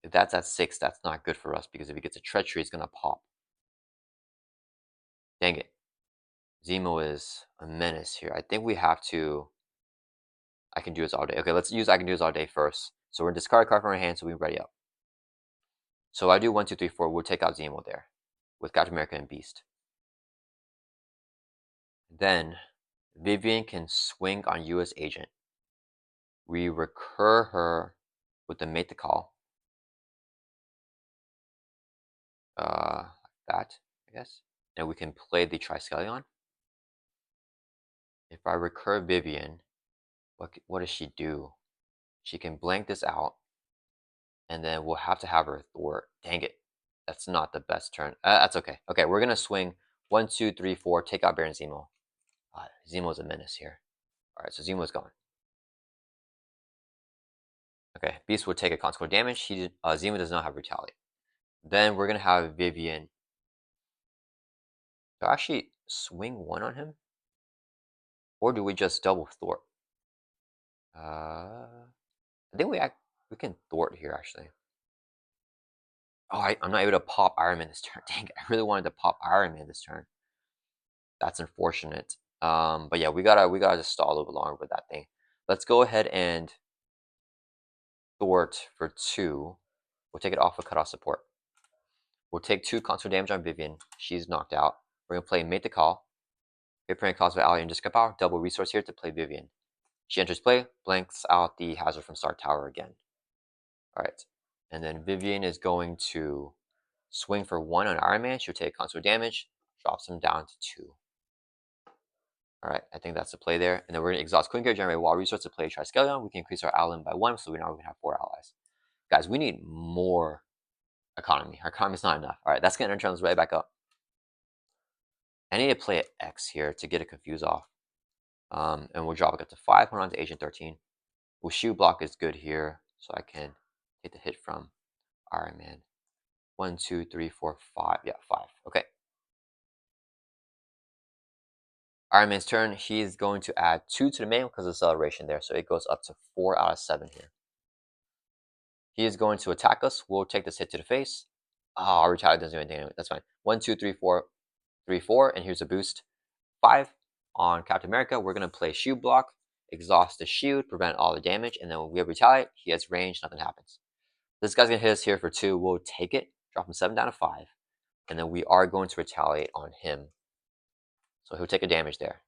If that's at 6, that's not good for us because if he gets a treachery, it's gonna pop. Dang it. Zemo is a menace here. I think we have to. I can do this all day. Okay, let's use I can do this all day first. So we're gonna discard a card from our hand so we ready up. So I do 1, 2, 3, 4. We'll take out Zemo there with Captain America and Beast. Then Vivian can swing on US Agent. We recur her with the mate to call. That, I guess. And we can play the Triskelion. If I recur Vivian, what does she do? She can blank this out, and then we'll have to have her thwart. Dang it. That's not the best turn. That's okay. Okay, we're going to swing 1, 2, 3, 4, take out Baron Zemo. Zemo's a menace here. All right, so Zemo's gone. Okay, Beast would take a consequential damage. Zemo does not have retaliate. Then we're going to have Vivian. Do I actually swing 1 on him? Or do we just double thwart? I think we can thwart here, actually. Oh, I'm not able to pop Iron Man this turn. Dang it, I really wanted to pop Iron Man this turn. That's unfortunate. But yeah, we gotta just stall a little bit longer with that thing. Let's go ahead and thwart for 2. We'll take it off of cutoff support. We'll take 2 console damage on Vivian. She's knocked out. We're gonna play Mate the Call. Preparing calls by Ally and Discard Power. Double resource here to play Vivian. She enters play, blanks out the hazard from Star Tower again. Alright. And then Vivian is going to swing for 1 on Iron Man. She'll take console damage, drops him down to 2. Alright, I think that's the play there. And then we're going to exhaust Queen Card, generate wall resource to play Triskelion. We can increase our ally by 1, so we now have 4 allies. Guys, we need more economy. Our economy's not enough. Alright, that's going to turn us right back up. I need to play X here to get it confused off. And we'll drop it up to 5, hold on to Agent 13. Well, Shoe Block is good here, so I can take the hit from Iron Man. 1, 2, 3, 4, 5. Yeah, 5. Okay. Iron Man's turn. He's going to add 2 to the main because of acceleration there, so it goes up to 4 out of 7 here. He is going to attack us. We'll take this hit to the face. Our retaliate doesn't do anything anyway. That's fine. 1, 2, 3, 4, 3, 4, and here's a boost. 5 on Captain America. We're going to play Shield Block, exhaust the shield, prevent all the damage, and then when we have retaliate, he has range, nothing happens. This guy's going to hit us here for 2. We'll take it, drop him 7 down to 5, and then we are going to retaliate on him. So he'll take a damage there.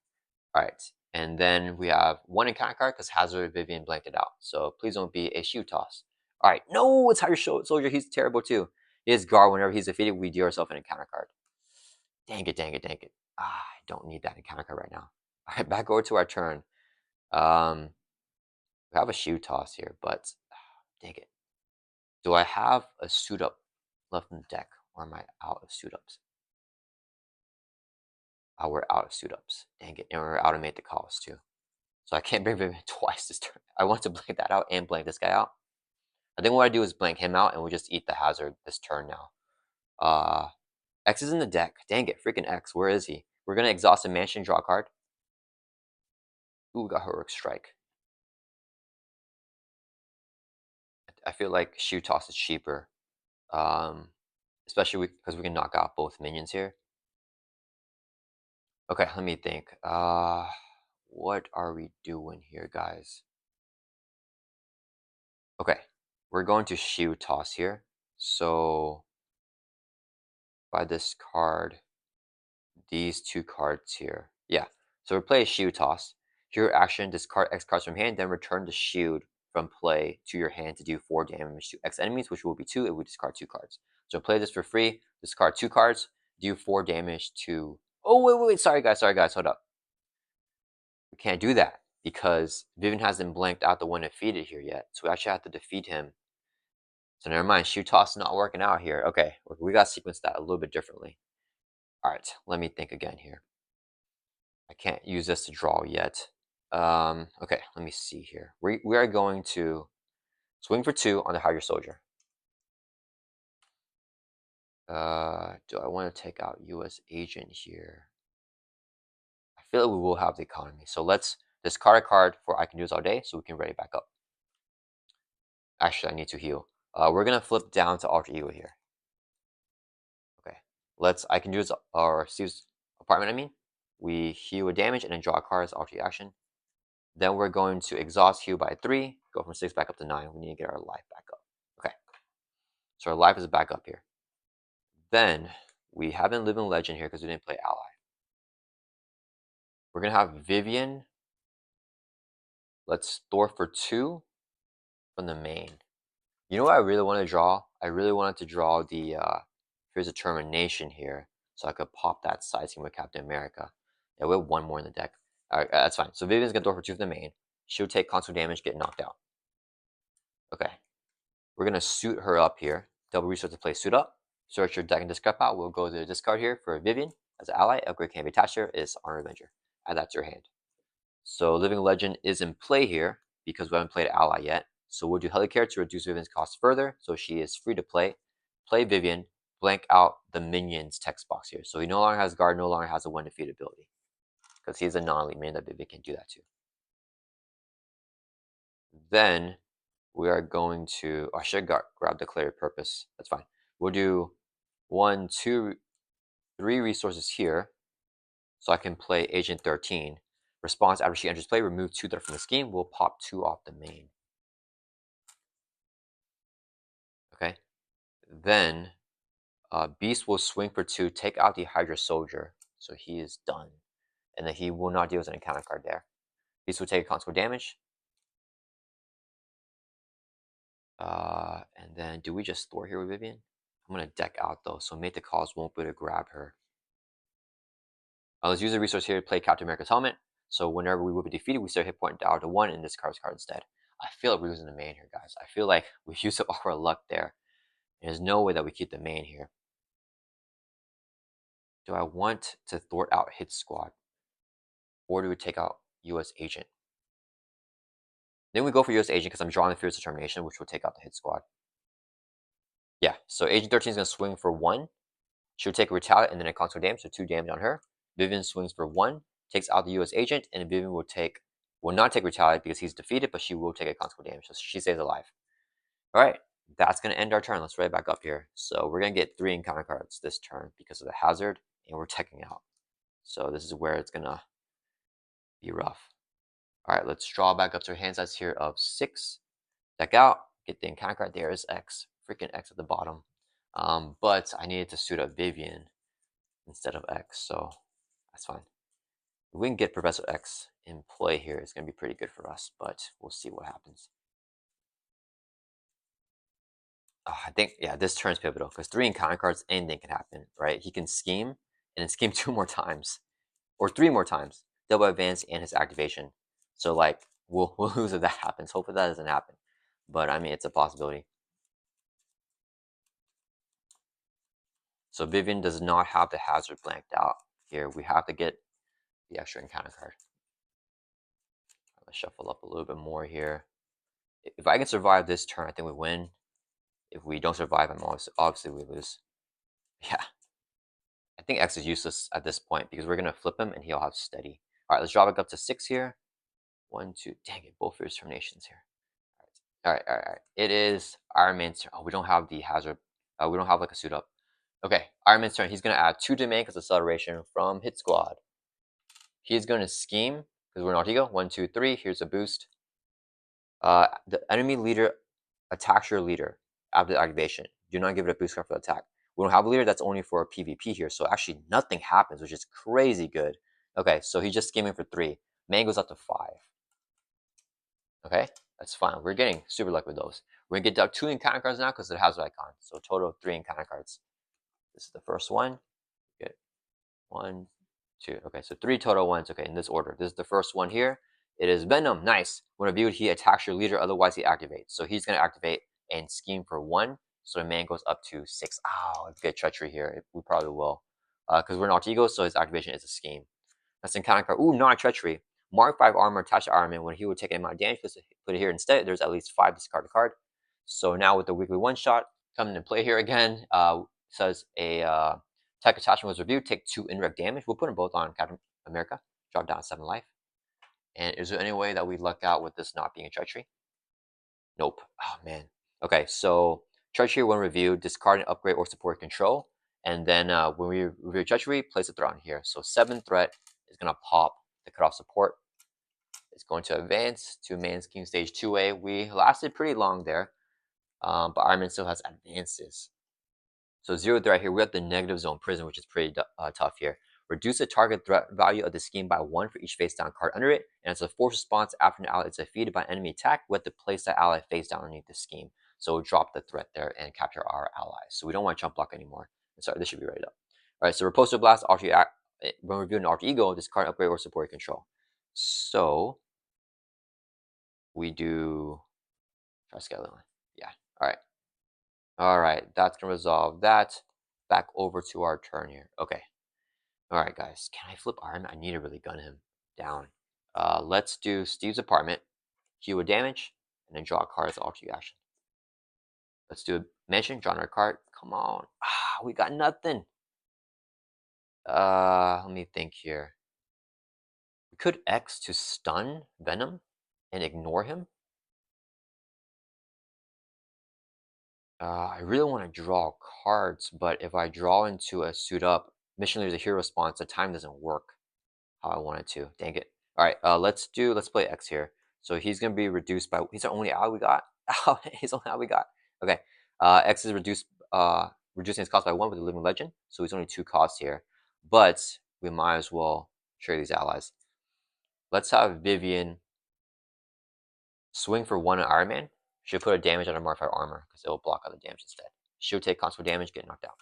All right, and then we have 1 encounter card because Hazard Vivian blanked it out. So please don't be a shoe toss. All right, no, it's Higher Soldier. He's terrible too. He is guard. Whenever he's defeated, we deal ourselves an encounter card. Dang it, dang it, dang it. I don't need that encounter card right now. All right, back over to our turn. We have a shoe toss here, but dang it. Do I have a suit up left in the deck, or am I out of suit ups? We're out of suit ups. Dang it, and we're out of Mate the Calls too. So I can't bring Vivian twice this turn. I want to blank that out and blank this guy out. I think what I do is blank him out and we just eat the hazard this turn now. X is in the deck. Dang it, freaking X. Where is he? We're going to exhaust a mansion, draw a card. Ooh, we got Heroic Strike. I feel like Shoe Toss is cheaper. Especially because we can knock out both minions here. Okay, let me think. What are we doing here, guys? Okay, we're going to Shoe Toss here. So by this card, these 2 cards here. Yeah, so we play a shield toss. Hero action, discard X cards from hand, then return the shield from play to your hand to do 4 damage to X enemies, which will be 2 if we discard 2 cards. So play this for free, discard 2 cards, do 4 damage to... Oh, wait, sorry guys, hold up. We can't do that because Vivian hasn't blanked out the one defeated here yet. So we actually have to defeat him. So never mind, shoe toss is not working out here. Okay, we got to sequence that a little bit differently. All right, let me think again here. I can't use this to draw yet. Okay, let me see here. We are going to swing for 2 on the Hydra Soldier. Do I want to take out US Agent here? I feel like we will have the economy. So let's discard a card for I can do this all day so we can ready back up. Actually, I need to heal. We're gonna flip down to alter ego here. Okay, I can use our Steve's apartment. I mean, we heal a damage and then draw a card as alter ego action. Then we're going to exhaust heal by 3, go from 6 back up to 9. We need to get our life back up. Okay, so our life is back up here. Then we haven't living legend here because we didn't play ally. We're gonna have Vivian. Let's store for 2 from the main. You know what I really want to draw? I really wanted to draw the here's a Termination here, so I could pop that side scheme with Captain America. Yeah, we have 1 more in the deck. Alright, that's fine. So Vivian's gonna door for 2 from the main. She'll take console damage, get knocked out. Okay. We're gonna suit her up here. Double resource to play suit up. Search your deck and discard out. We'll go to the discard here for Vivian as an ally. Upgrade can be attached here is Honor Avenger. Add that to your hand. So Living Legend is in play here because we haven't played ally yet. So we'll do Helicare to reduce Vivian's cost further, so she is free to play. Play Vivian, blank out the minions text box here. So he no longer has guard, no longer has a 1 defeat ability. Because he's a non-elite minion that Vivian can do that to. Then we are going to, I should grab Declared Purpose. That's fine. We'll do 1, 2, 3 resources here. So I can play Agent 13. Response after she enters play, remove 2 that are from the scheme. We'll pop 2 off the main. Okay. Then Beast will swing for 2, take out the Hydra Soldier. So he is done. And then he will not deal with an encounter card there. Beast will take a consequent damage. And then do we just store here with Vivian? I'm going to deck out though, so Mate the Cause won't be able to grab her. Let's use a resource here to play Captain America's Helmet. So whenever we will be defeated, we set hit point down to 1 and discard card instead. I feel like we're losing the main here, guys. I feel like we used up all our luck there. There's no way that we keep the main here. Do I want to thwart out Hit Squad? Or do we take out US Agent? Then we go for US Agent because I'm drawing the Fierce Determination, which will take out the Hit Squad. Yeah, so Agent 13 is going to swing for 1. She'll take a Retaliate and then a console damage, so 2 damage on her. Vivian swings for 1, takes out the US Agent, and Vivian will not take Retaliate because he's defeated, but she will take a console damage, so she stays alive. Alright, that's going to end our turn. Let's right back up here. So we're going to get 3 encounter cards this turn because of the hazard, and we're teching out. So this is where it's going to be rough. Alright, let's draw back up to our hand size here of 6. Deck out, get the encounter card. There is X. Freaking X at the bottom. But I needed to suit up Vivian instead of X, so that's fine. If we can get Professor X in play here, it's going to be pretty good for us, but we'll see what happens. I think, yeah, this turn's pivotal, because 3 encounter cards, anything can happen, right? He can scheme, and then scheme 2 more times, or 3 more times, double advance and his activation. So, like, we'll lose if that happens. Hopefully that doesn't happen, but I mean, it's a possibility. So Vivian does not have the hazard blanked out here. We have to get the extra encounter card. Let's shuffle up a little bit more here. If I can survive this turn, I think we win. If we don't survive, obviously we lose. Yeah. I think X is useless at this point because we're going to flip him and he'll have steady. All right, let's drop it up to 6 here. 1, 2. Dang it, both Fierce Terminations here. All right. It is Iron Man's turn. Oh, we don't have the hazard. We don't have like a suit up. Okay, Iron Man's turn. He's going to add 2 domain because acceleration from Hit Squad. He's going to scheme because we're not ego. 1, 2, 3. Here's a boost. The enemy leader attacks your leader after the activation. Do not give it a boost card for the attack. We don't have a leader, that's only for PvP here, so actually nothing happens, which is crazy good. Okay, so he's just scheming for 3. Man goes up to 5. Okay, that's fine. We're getting super lucky with those. We're gonna get 2 encounter cards now because it has an icon. So total of 3 encounter cards. This is the first one. Good. 1, 2. Okay, so 3 total ones. Okay, in this order. This is the first one here. It is Venom. Nice. When reviewed, he attacks your leader, otherwise he activates. So he's going to activate and scheme for 1. So the man goes up to 6. Oh, let's get treachery here. We probably will. Because we're not ego, so his activation is a scheme. That's encounter card. Ooh, not treachery. Mark 5 armor attached to Iron Man. When he would take an amount of damage, put it here instead. There's at least 5 discarded card. So now with the weekly one shot coming into play here again, says a tech attachment was reviewed. Take 2 indirect damage. We'll put them both on Captain America. Drop down 7 life. And is there any way that we luck out with this not being a treachery? Nope. Oh, man. Okay, so treachery when reviewed, discard an upgrade or support control. And then when we review treachery, place a threat on here. So 7 threat is gonna pop to cut off support. It's going to advance to Man's King Stage 2A. We lasted pretty long there, but Iron Man still has advances. So 0 threat here, we have the negative zone prison, which is pretty tough here. Reduce the target threat value of the scheme by 1 for each face down card under it, and it's a force response after an ally is defeated by an enemy attack. We have to place that ally face down underneath the scheme. So we'll drop the threat there and capture our allies. So we don't want to jump block anymore. Sorry, this should be ready up. All right, so Repulsor Blast, when reviewing Alter Ego, discard upgrade or support control. So we do Triskeleton. Yeah, all right. All right, that's gonna resolve that. Back over to our turn here. Okay. All right, guys. Can I flip Iron Man? I need to really gun him down. Let's do Steve's apartment, heal a damage, and then draw a card as an alter action. Let's do a mention, draw another card. Come on. We got nothing. Let me think here. We could X to stun Venom and ignore him. I really want to draw cards, but if I draw into a suit up, mission leader is a hero response, the time doesn't work how I want it to. Dang it. All right, let's play X here. So he's gonna be reduced by. He's the only ally we got. He's the only ally we got. Okay. X is reducing his cost by 1 with the Living Legend. So he's only 2 costs here, but we might as well share these allies. Let's have Vivian swing for 1 on Iron Man. She'll put a damage on her modified armor because it will block out the damage instead. She'll take consequential damage, get knocked out.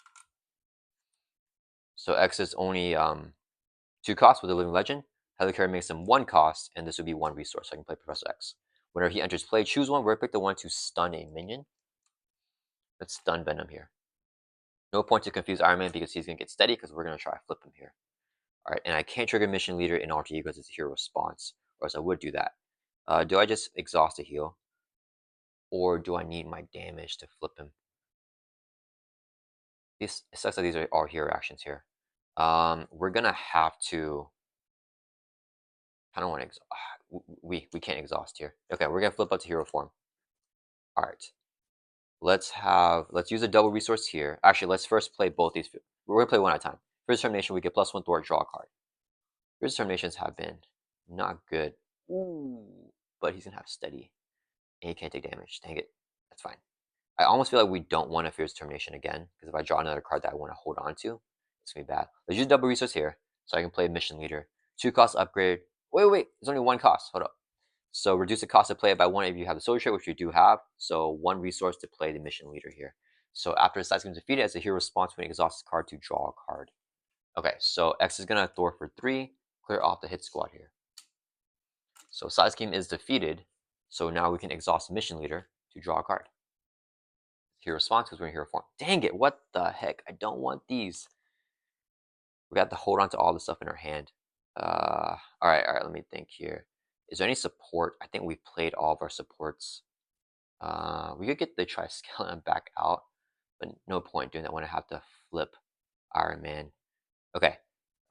So X is only 2 costs with the Living Legend. Helicarrier makes him 1 cost, and this would be 1 resource, so I can play Professor X. Whenever he enters play, choose one where I pick the one to stun a minion. Let's stun Venom here. No point to confuse Iron Man because he's going to get steady because we're going to try to flip him here. Alright, and I can't trigger Mission Leader in Alter Ego because it's a hero response, or else I would do that. Do I just exhaust a heal? Or do I need my damage to flip him? It sucks that these are all hero actions here. We're going to have to... I don't want to we can't exhaust here. Okay, we're gonna flip up to hero form. All right, let's use a double resource here. Actually, let's first play both these. We're gonna play one at a time. First determination, we get +1 thwart, draw a card. First determinations have been not good. Ooh, but he's gonna have steady, and he can't take damage. Dang it, that's fine. I almost feel like we don't want a fierce determination again because if I draw another card that I want to hold on to, it's gonna be bad. Let's use double resource here so I can play mission leader. 2 cost upgrade. Wait, there's only 1 cost. Hold up. So reduce the cost to play it by 1 if you have the soldier trait, which you do have. So 1 resource to play the mission leader here. So after the side scheme is defeated, as a hero response when it exhausts a card to draw a card. Okay, so X is gonna thwart for 3, clear off the hit squad here. So side scheme is defeated. So now we can exhaust the mission leader to draw a card. Hero response because we're in hero form. Dang it, what the heck? I don't want these. We got to hold on to all the stuff in our hand. All right, let me think here. Is there any support? I think we've played all of our supports. We could get the Triskeleton back out, but no point doing that when I have to flip Iron Man. Okay,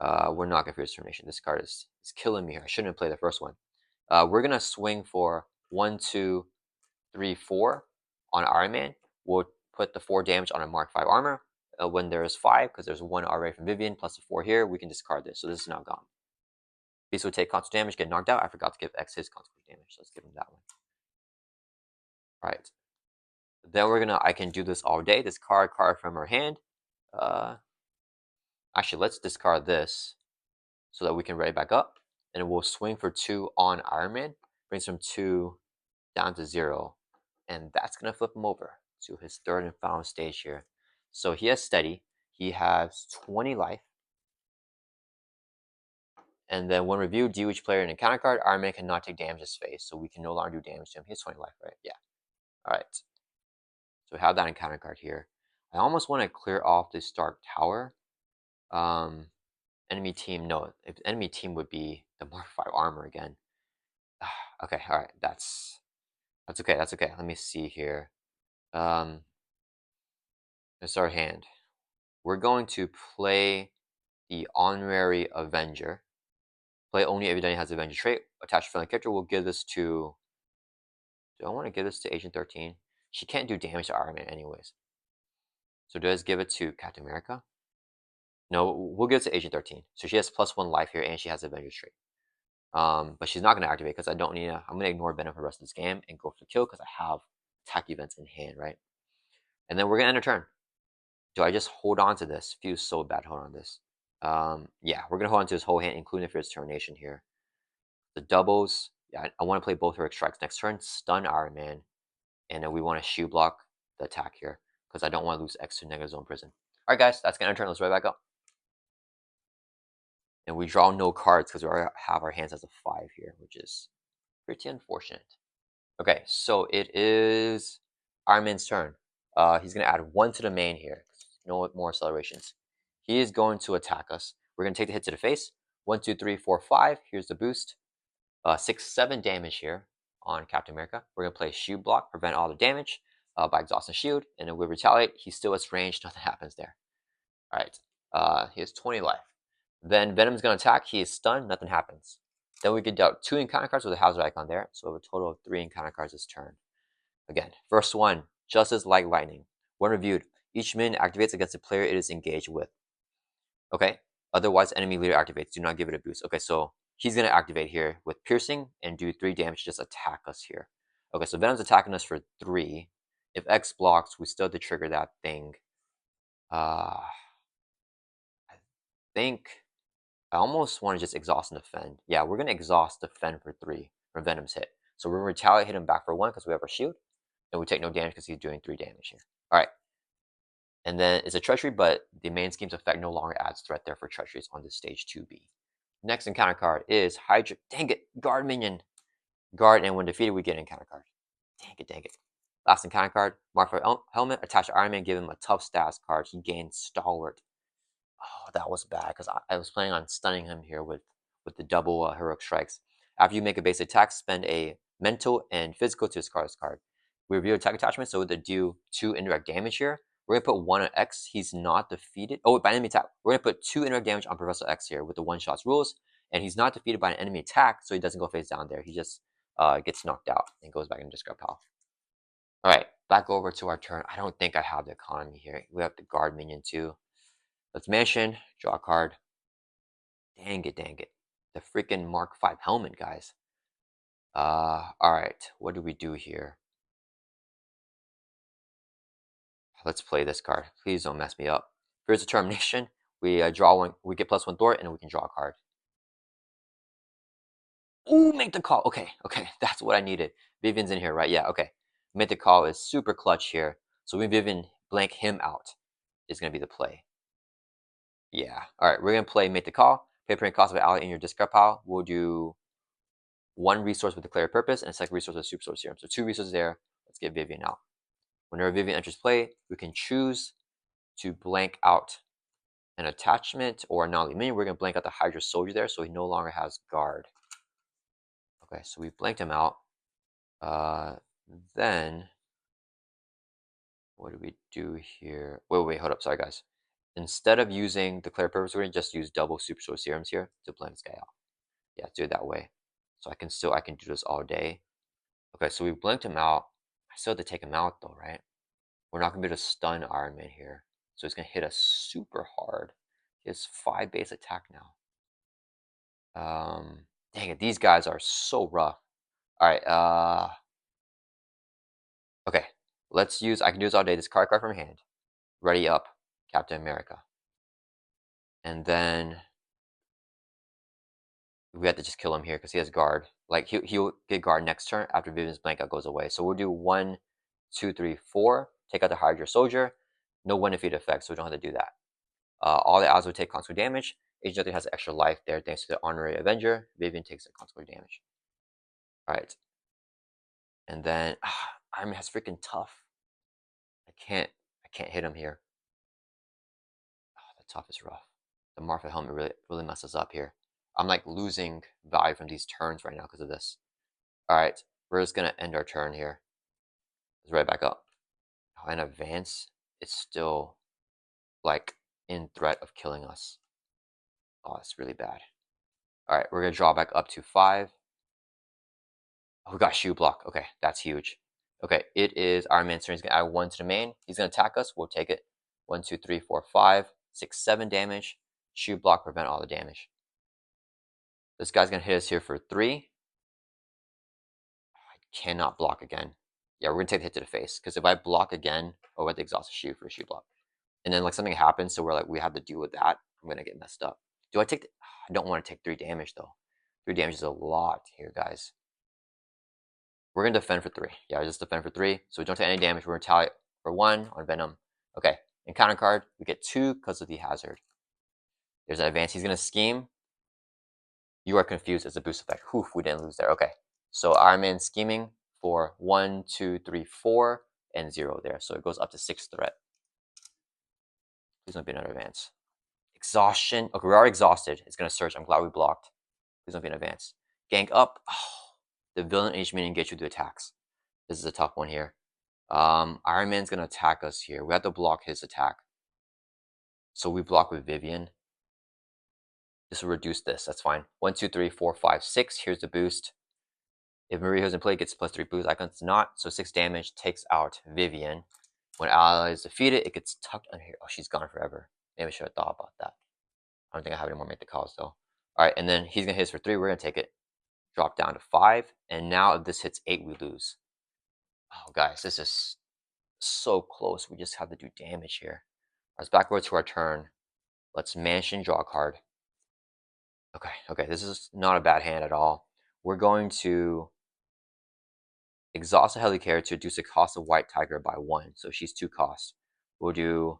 we're not going for determination. This card is killing me here. I shouldn't have played the first one. We're going to swing for 1, 2, 3, 4 on Iron Man. We'll put the 4 damage on a Mark 5 armor. When there's 5, because there's 1 already from Vivian, plus the 4 here, we can discard this. So this is now gone. Beast will take constant damage, get knocked out. I forgot to give X his constant damage, so let's give him that one. All right. Then I can do this all day. Discard card from her hand. Actually, let's discard this so that we can ready back up. And we'll swing for 2 on Iron Man. Brings from 2 down to 0. And that's going to flip him over to his 3rd and final stage here. So he has steady. He has 20 life. And then when reviewed, deal each player in a counter card. Iron Man cannot take damage to his face, so we can no longer do damage to him. He has 20 life, right? Yeah. All right. So we have that encounter card here. I almost want to clear off this Dark Tower. Enemy team, no. If enemy team would be the Mark 5 armor again. Okay, all right. That's okay. That's okay. Let me see here. It's our hand. We're going to play the Honorary Avenger. Play only if he has Avenger trait. Attach a friendly character. We'll give this to... Do I want to give this to Agent 13? She can't do damage to Iron Man anyways. So does give it to Captain America? No, we'll give it to Agent 13. So she has +1 life here, and she has Avengers trait. But she's not going to activate because I don't need to. I'm going to ignore Venom for the rest of this game and go for the kill because I have attack events in hand, right? And then we're going to end a turn. Do I just hold on to this? Feels so bad hold on to this. Yeah, we're going to hold on to this whole hand, including if it's termination here. The doubles, yeah, I want to play both heroic strikes next turn, stun Iron Man, and then we want to shoe block the attack here because I don't want to lose X to negative zone prison. All right, guys, that's going to end turn. Let's right back up. And we draw no cards because we already have our hands as a 5 here, which is pretty unfortunate. Okay, so it is Iron Man's turn. He's going to add 1 to the main here. No more accelerations. He is going to attack us. We're going to take the hit to the face. 1, 2, 3, 4, 5. Here's the boost. 6, 7 damage here on Captain America. We're going to play Shield Block, prevent all the damage by exhausting shield. And then we retaliate. He still has range. Nothing happens there. All right. He has 20 life. Then Venom's going to attack. He is stunned. Nothing happens. Then we get dealt 2 encounter cards with a hazard icon there. So we have a total of 3 encounter cards this turn. Again, first one, Justice Like Lightning. When reviewed, each minion activates against the player it is engaged with. Okay. Otherwise, enemy leader activates. Do not give it a boost. Okay, so he's going to activate here with piercing and do 3 damage. Just attack us here. Okay, so Venom's attacking us for 3. If X blocks, we still have to trigger that thing. I think I almost want to just exhaust and defend. Yeah, we're going to exhaust defend for 3 for Venom's hit. So we're going to retaliate, hit him back for 1 because we have our shield. And we take no damage because he's doing 3 damage here. All right. And then it's a treachery, but the main scheme's effect no longer adds threat there for treacheries on this stage 2B. Next encounter card is Hydra. Dang it, guard minion. Guard, and when defeated, we get an encounter card. Dang it, dang it. Last encounter card, mark for helmet, attach to Iron Man, give him a tough stats card. He gains stalwart. Oh, that was bad because I was planning on stunning him here with the double heroic strikes. After you make a base attack, spend a mental and physical to discard this card. We review attack attachment, so to do 2 indirect damage here. We're going to put 1 on X. He's not defeated. Oh, by enemy attack. We're going to put 2 indirect damage on Professor X here with the one-shots rules. And he's not defeated by an enemy attack, so he doesn't go face down there. He just gets knocked out and goes back into discard pile. All right, back over to our turn. I don't think I have the economy here. We have the guard minion too. Let's mansion, draw a card. Dang it, dang it. The freaking Mark 5 helmet, guys. All right, what do we do here? Let's play this card. Please don't mess me up. Here's determination. We draw 1. We get +1 thwart, and we can draw a card. Ooh, make the call. Okay, okay, that's what I needed. Vivian's in here, right? Yeah, okay. Make the call is super clutch here. So when Vivian blank him out is going to be the play. Yeah. All right, we're going to play make the call. Paper and cost of an ally in your discard pile. We'll do 1 resource with declared purpose and a second resource with super source serum. So 2 resources there. Let's get Vivian out. Whenever Vivian enters play, we can choose to blank out an attachment or a non-minion. We're going to blank out the Hydra soldier there, so he no longer has guard. Okay, so we blanked him out. Then what do we do here? Wait, hold up. Sorry, guys. Instead of using declare purpose, we're going to just use double super source serums here to blank this guy out. Yeah, do it that way. So I can do this all day. Okay, so we blanked him out. I still have to take him out though, right? We're not going to be able to stun Iron Man here. So he's going to hit us super hard. He has 5 base attack now. Dang it, these guys are so rough. All right, okay. Let's use, I can do this all day. This card from hand. Ready up, Captain America. And then we have to just kill him here because he has guard. Like he'll get guard next turn after Vivian's blank out goes away. So we'll do 1, 2, 3, 4. Take out the Hydra soldier. No one defeat effect, so we don't have to do that. All the allies will take consequent damage. Agent Nothing has extra life there thanks to the Honorary Avenger. Vivian takes the consequent damage. All right. And then Iron Man has freaking tough. I can't hit him here. Oh, the tough is rough. The Martha helmet really messes up here. I'm like losing value from these turns right now because of this. All right, we're just gonna end our turn here. Let's right back up. Oh, and advance, it's still like in threat of killing us. Oh, it's really bad. All right, we're gonna draw back up to 5. Oh, we got shoe block. Okay, that's huge. Okay, it is Iron Man's turn. He's gonna add 1 to the main. He's gonna attack us. We'll take it. 1, 2, 3, 4, 5, 6, 7 damage. Shoot, block, prevent all the damage. This guy's gonna hit us here for 3. I cannot block again. Yeah, we're gonna take the hit to the face because if I block again, oh, I have to exhaust a shoot for a shoot block, and then like something happens, so we're like we have to deal with that. I'm gonna get messed up. Do I take? I don't want to take 3 damage though. 3 damage is a lot here, guys. We're gonna defend for 3. Yeah, just defend for 3. So we don't take any damage. We're gonna retaliate for 1 on Venom. Okay. Encounter card, we get 2 because of the hazard. There's an advance. He's gonna scheme. You are confused as a boost effect. Whew, we didn't lose there. Okay. So Iron Man scheming for 1, 2, 3, 4, and 0 there. So it goes up to 6 threat. Please don't be another advance. Exhaustion. Okay, we are exhausted. It's gonna search. I'm glad we blocked. Please don't be an advance. Gank up. Oh, the villain each minion gets you to attacks. This is a tough one here. Iron Man's gonna attack us here. We have to block his attack. So we block with Vivian. This will reduce this. That's fine. 1, 2, 3, 4, 5, 6. Here's the boost. If Maria's in play, it gets +3 boost. Icon's not. So 6 damage takes out Vivian. When ally is defeated, it gets tucked under here. Oh, she's gone forever. Maybe I should have thought about that. I don't think I have any more make the calls though. Alright, and then he's gonna hit us for 3. We're gonna take it. Drop down to 5. And now if this hits 8, we lose. Oh guys, this is so close. We just have to do damage here. Let's backwards to our turn. Let's mansion draw a card. Okay, this is not a bad hand at all. We're going to exhaust a Helicarrier to reduce the cost of White Tiger by 1. So she's 2 costs. We'll do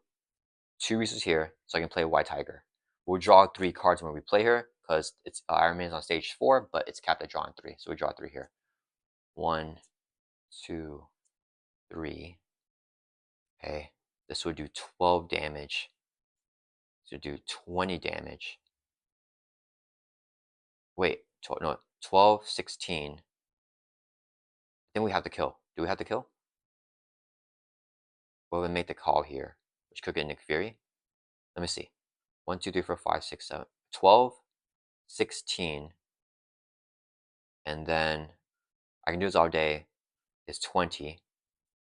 2 resources here so I can play White Tiger. We'll draw 3 cards when we play her because it's Iron Man's on stage 4, but it's capped at drawing 3. So we draw 3 here. 1, 2, 3. Okay, this would do 12 damage. This would do 20 damage. Wait, no, 12, 16. Then we have to kill. Do we have to kill? Well, we make the call here, which could get Nick Fury. Let me see. 1, 2, 3, 4, 5, 6, 7, 12, 16. And then I can do this all day. Is 20.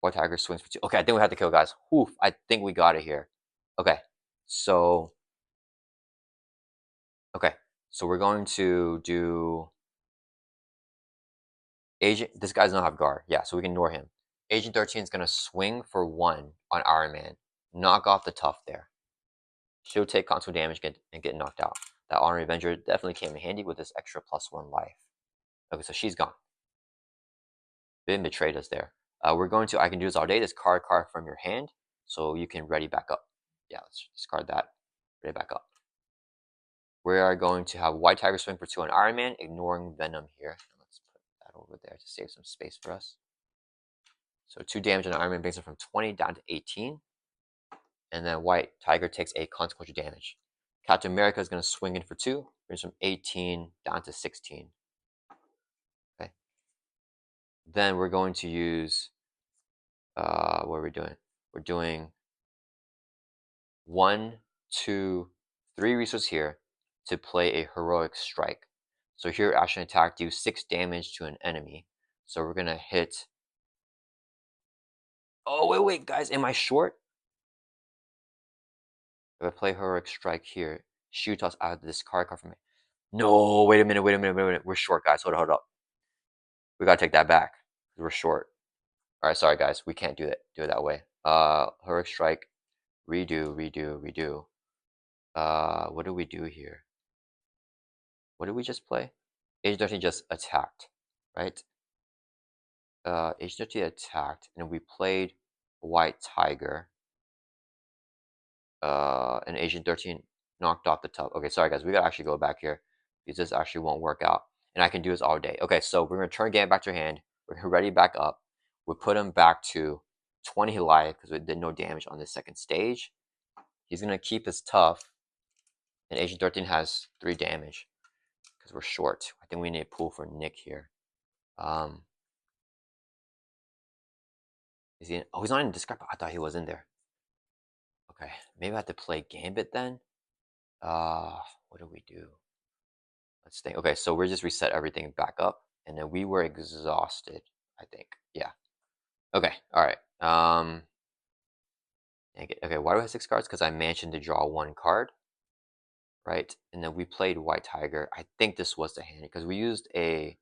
White Tiger swings for 2. Okay, I think we have to kill, guys. Whew, I think we got it here. Okay, so we're going to do Agent. This guy does not have guard. Yeah, so we can ignore him. Agent 13 is going to swing for 1 on Iron Man. Knock off the tough there. She'll take console damage and get knocked out. That Honorary Avenger definitely came in handy with this extra +1 life. Okay, so she's gone. Been betrayed us there. We're going to, I can do this all day, discard card from your hand so you can ready back up. Yeah, let's discard that. Ready back up. We are going to have White Tiger swing for 2 on Iron Man, ignoring Venom here. Let's put that over there to save some space for us. So 2 damage on Iron Man brings it from 20 down to 18. And then White Tiger takes a consequential damage. Captain America is going to swing in for 2, brings from 18 down to 16. Okay. Then we're going to use, what are we doing? We're doing 1, 2, 3 resources here to play a heroic strike. So here, action attack, do 6 damage to an enemy. So we're going to hit. Oh, wait, guys, am I short? If I play heroic strike here, shoot us out of this card from me. No, wait a minute. We're short, guys. Hold up. We gotta take that back. We're short. All right, sorry, guys. We can't do it that way. Heroic strike, redo. What do we do here? What did we just play? Agent 13 just attacked, right? Agent 13 attacked, and we played White Tiger. And Agent 13 knocked off the top. Okay, sorry guys, we gotta actually go back here because this actually won't work out. And I can do this all day. Okay, so we're gonna turn Gambit back to your hand. We're gonna ready back up. We put him back to 20 life because we did no damage on this second stage. He's gonna keep his tough, and Agent 13 has 3 damage because we're short. I think we need a pull for Nick here. Is he in? Oh, he's not in discard. I thought he was in there. Okay, maybe I have to play Gambit then. What do we do? Let's think. Okay, so we're just reset everything back up, and then we were exhausted, I think. Yeah. Okay, all right. Okay, why do I have 6 cards? Because I mentioned to draw 1 card, right? And then we played White Tiger. I think this was the hand because we used a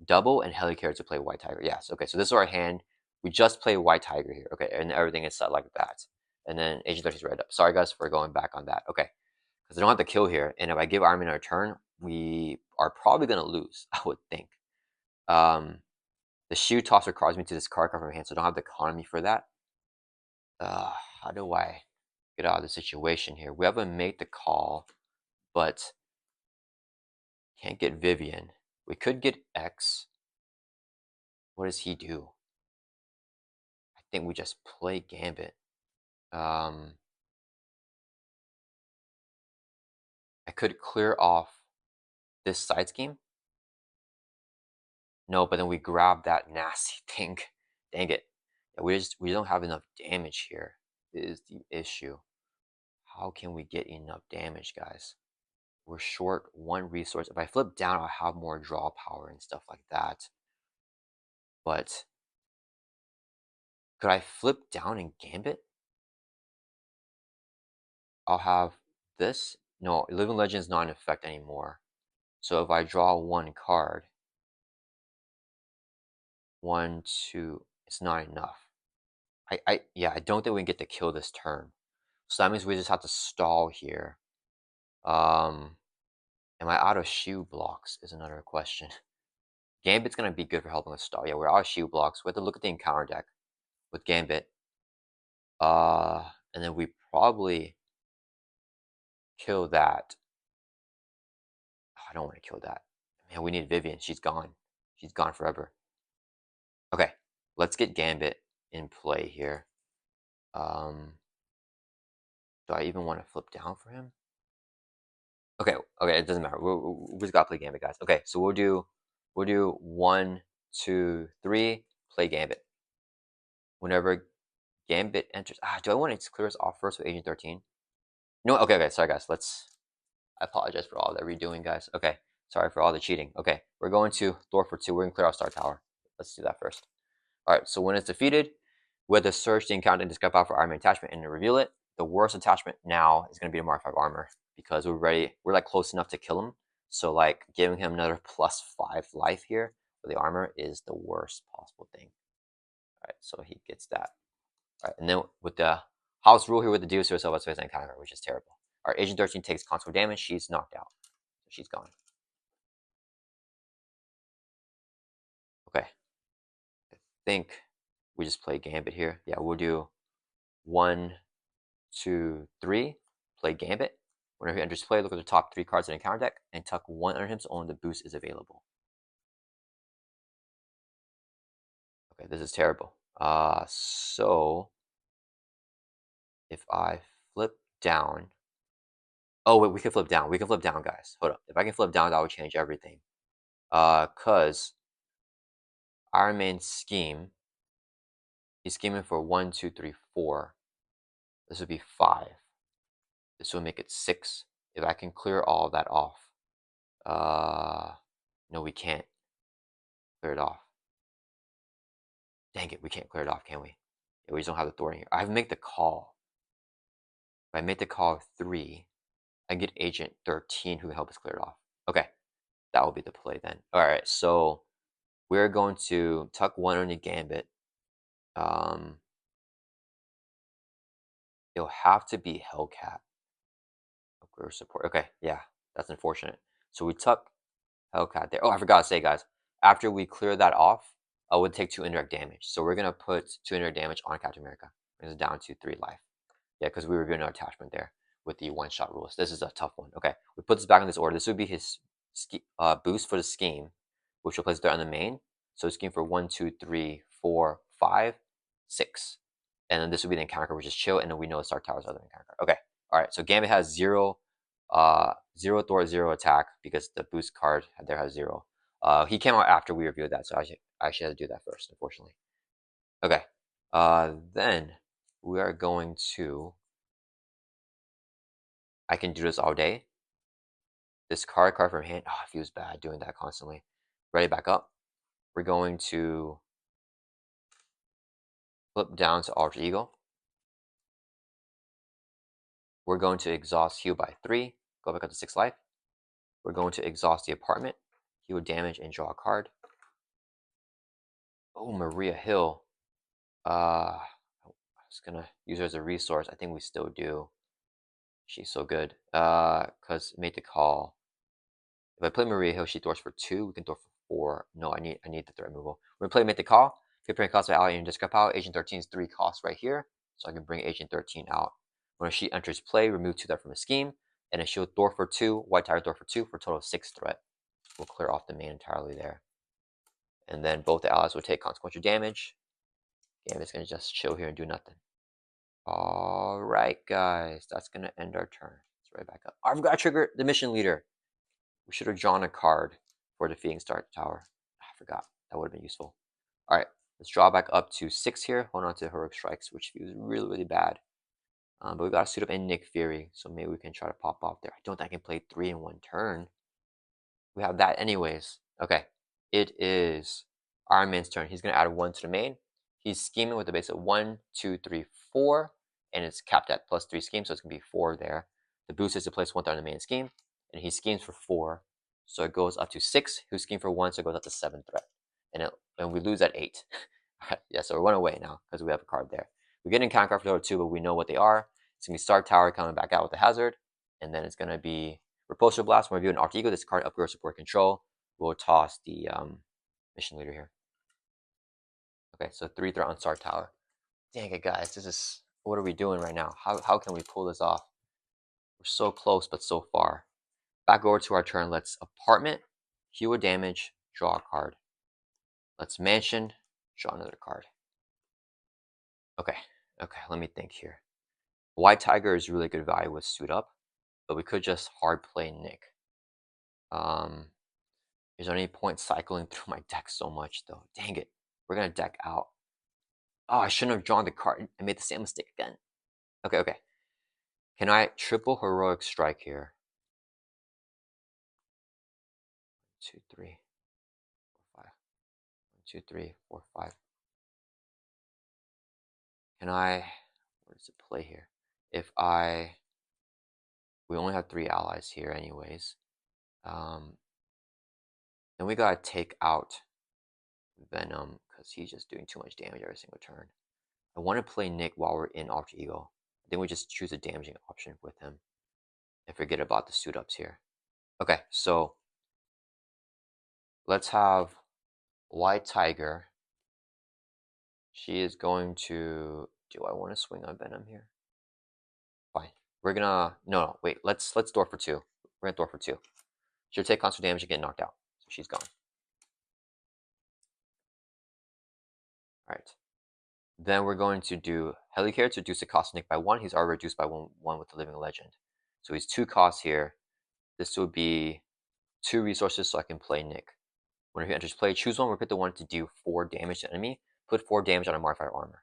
double and Helicarrier to play White Tiger. Yes, okay, so this is our hand. We just play White Tiger here, okay, and everything is set like that. And then Agent 30 is red up. Sorry, guys, for going back on that. Okay, because I don't have to kill here, and if I give Iron Man a turn, we are probably going to lose, I would think. The Shoe Tosser cards me to this card from my hand, so I don't have the economy for that. How do I get out of the situation here? We haven't made the call, but can't get Vivian. We could get X. What does he do? I think we just play Gambit. I could clear off this side scheme. No, but then we grab that nasty thing. Dang it. Yeah, we don't have enough damage here is the issue. How can we get enough damage, guys? We're short 1 resource. If I flip down, I'll have more draw power and stuff like that. But could I flip down and Gambit? I'll have this. No, Living Legend is not in effect anymore. So if I draw 1 card, 1, 2, it's not enough. Yeah, I don't think we can get to kill this turn. So that means we just have to stall here. Am I out of shoe blocks is another question. Gambit's gonna be good for helping us stall. Yeah, we're out of shoe blocks. We have to look at the encounter deck with Gambit. And then we probably kill that. Oh, I don't want to kill that. Man, we need Vivian. She's gone. She's gone forever. Okay, let's get Gambit in play here. Do I even want to flip down for him? Okay, it doesn't matter. We just gotta play Gambit, guys. Okay, so we'll do 1, 2, 3. Play Gambit. Whenever Gambit enters, do I want to clear us off first with Agent 13? No, okay. Sorry, guys. I apologize for all that redoing, guys. Okay, sorry for all the cheating. Okay, we're going to Thor for 2. We're gonna clear our Star Tower. Let's do that first. All right. So when it's defeated, we have to search the encounter and discard power for Iron Man attachment and reveal it. The worst attachment now is gonna be the Mark 5 armor because we're like close enough to kill him. So like giving him another +5 life here with the armor is the worst possible thing. All right, so he gets that. All right, and then with the house rule here with the Deus Ex Silva space encounter, which is terrible. Our Agent 13 takes console damage. She's knocked out. So she's gone. Okay. I think we just play Gambit here. Yeah, we'll do 1, 2, 3. Play Gambit. Whenever he enters play, look at the top 3 cards in the encounter deck and tuck 1 under him so only the boost is available. Okay, this is terrible. So if I flip down, oh wait, we can flip down. We can flip down, guys. Hold up. If I can flip down, that would change everything. Cause Iron Man's scheme, he's scheming for 1, 2, 3, 4. This would be 5. This will make it 6. If I can clear all that off. No, we can't clear it off. Dang it, we can't clear it off, can we? Yeah, we just don't have the Thor in here. I make the call. If I make the call of 3, I get Agent 13 who can help us clear it off. Okay, that will be the play then. All right, so we're going to tuck 1 on the Gambit. It'll have to be Hellcat. Clear support. Okay, yeah, that's unfortunate. So we tuck Hellcat there. Oh, I forgot to say, guys. After we clear that off, it would take 2 indirect damage. So we're gonna put 2 indirect damage on Captain America. It's down to 3 life. Yeah, because we were doing our attachment there with the 1-shot rules. This is a tough one. Okay, we put this back in this order. This would be his boost for the scheme, which will place there on the main. So scheme for 1, 2, 3, 4, 5, 6. And then this would be the encounter card, which is chill, and then we know the Star Tower's other encounter card. Okay, all right. So Gambit has 0, 0 Thor, 0 attack because the boost card there has 0. He came out after we reviewed that, so I actually had to do that first, unfortunately. Okay, then we are going to. I can do this all day. This card from hand. Oh, it feels bad doing that constantly. Ready back up. We're going to Flip down to Alter Ego. We're going to exhaust heal by 3. Go back up to 6 life. We're going to exhaust the apartment, heal damage, and draw a card. Oh, Maria Hill. I was gonna use her as a resource. I think we still do. She's so good. Cause made the call. If I play Maria Hill, she throws for 2. We can throw for 4. No, I need the threat removal. We're gonna play Make the Call. Preparing cost by ally and discard power. Agent 13 is 3 costs right here, so I can bring Agent 13 out. When she enters play, remove 2 threat from a scheme, and then she'll throw for 2. White Tiger throw for 2 for a total of 6 threat. We'll clear off the main entirely there, and then both the allies will take consequential damage. Gambit's gonna just chill here and do nothing. All right, guys, that's gonna end our turn. Let's right back up. I've got to trigger the mission leader. We should have drawn a card for defeating Star Tower. I forgot. That would have been useful. All right, let's draw back up to 6 here. Hold on to Heroic Strikes, which feels really, really bad. But we got to suit up in Nick Fury, so maybe we can try to pop off there. I don't think I can play 3 in 1 turn. We have that anyways. Okay, it is Iron Man's turn. He's going to add 1 to the main. He's scheming with a base of 1, 2, 3, 4, and it's capped at +3 scheme, so it's going to be 4 there. The boost is to place 1 threat on the main scheme, and he schemes for 4, so it goes up to 6. Who schemed for 1, so it goes up to 7 threat, and we lose at 8. Yeah, so we're 1 away now because we have a card there. We get in counter card for the other 2, but we know what they are. It's going to be Star Tower coming back out with the hazard, and then it's going to be Repulsor Blast. When we view an Alter Ego, this card upgrades support control. We'll toss the mission leader here. Okay, so 3 threat on Star Tower. Dang it, guys. What are we doing right now? How can we pull this off? We're so close, but so far. Back over to our turn. Let's Apartment, heal damage, draw a card. Let's Mansion, draw another card. Okay, let me think here. White Tiger is really good value with Suit Up, but we could just hard play Nick. Is there any point cycling through my deck so much, though? Dang it. We're going to deck out. Oh, I shouldn't have drawn the card. I made the same mistake again. Okay. Can I triple Heroic Strike here? 2, 3, 4, 5. 1, 2, 3, 4, 5. Can I... Where does it play here? We only have 3 allies here anyways. Then we gotta take out Venom because he's just doing too much damage every single turn. I want to play Nick while we're in Alter Ego. I think we just choose a damaging option with him and forget about the suit ups here. Okay, so let's have White Tiger. She is going to... Do I want to swing on Venom here? Fine. We're gonna... No, wait. Let's door for 2. We're gonna door for 2. She'll take constant damage and get knocked out. So she's gone. Alright. Then we're going to do Helicare to reduce the cost of Nick by 1. He's already reduced by 1 with the Living Legend. So he's 2 costs here. This will be 2 resources so I can play Nick. Whenever he enters play, choose one. Repeat the one to do 4 damage to enemy. Put 4 damage on a modified armor.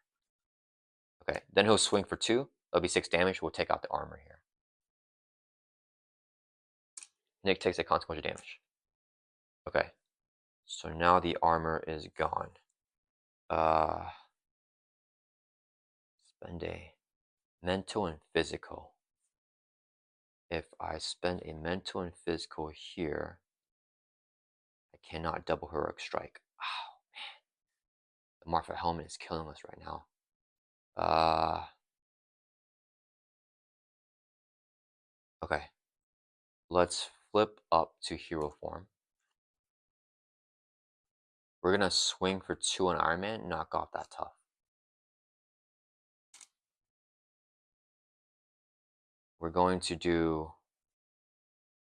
Okay, then he'll swing for 2. That'll be 6 damage. We'll take out the armor here. Nick takes a consequential damage. Okay, so now the armor is gone. Spend a mental and physical. If I spend a mental and physical here, I cannot double Heroic Strike. Oh, man. The Marfa Helmet is killing us right now. Okay. Let's flip up to hero form. We're going to swing for 2 on Iron Man, knock off that tough. We're going to do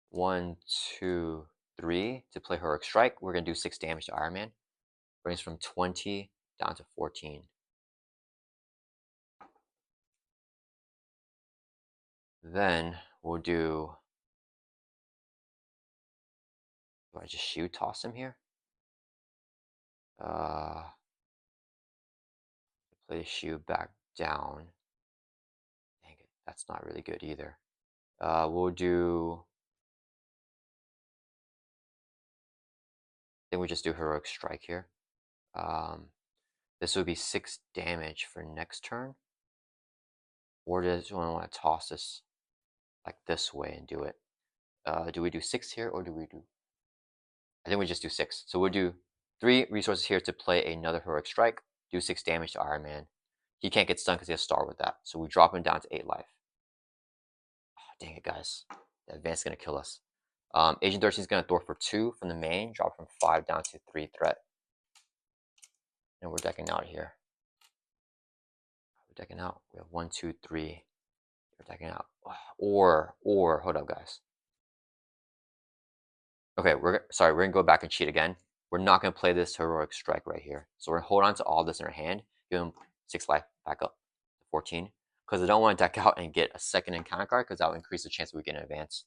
1, 2, 3 to play Heroic Strike. We're going to do 6 damage to Iron Man. Brings from 20 down to 14. Then we'll do... Do I just shoot toss him here? Play the shoe back down. Dang it, that's not really good either. We'll do... Then we just do Heroic Strike here. This would be 6 damage for next turn. Or does one want to toss this like this way and do it? Do we do 6 here or do we do? I think we just do 6. So we'll do 3 resources here to play another heroic strike. Do 6 damage to Iron Man. He can't get stunned because he has star with that. So we drop him down to 8 life. Oh, dang it, guys. The advance is going to kill us. Agent 13 is going to throw for 2 from the main. Drop from 5 down to 3 threat. And we're decking out here. We're decking out. We have 1, 2, 3. We're decking out. Or, hold up, guys. Okay, we're gonna go back and cheat again. We're not gonna play this heroic strike right here. So we're gonna hold on to all this in our hand. Give him 6 life back up to 14. Because I don't want to deck out and get a second encounter card because that will increase the chance we get an advance.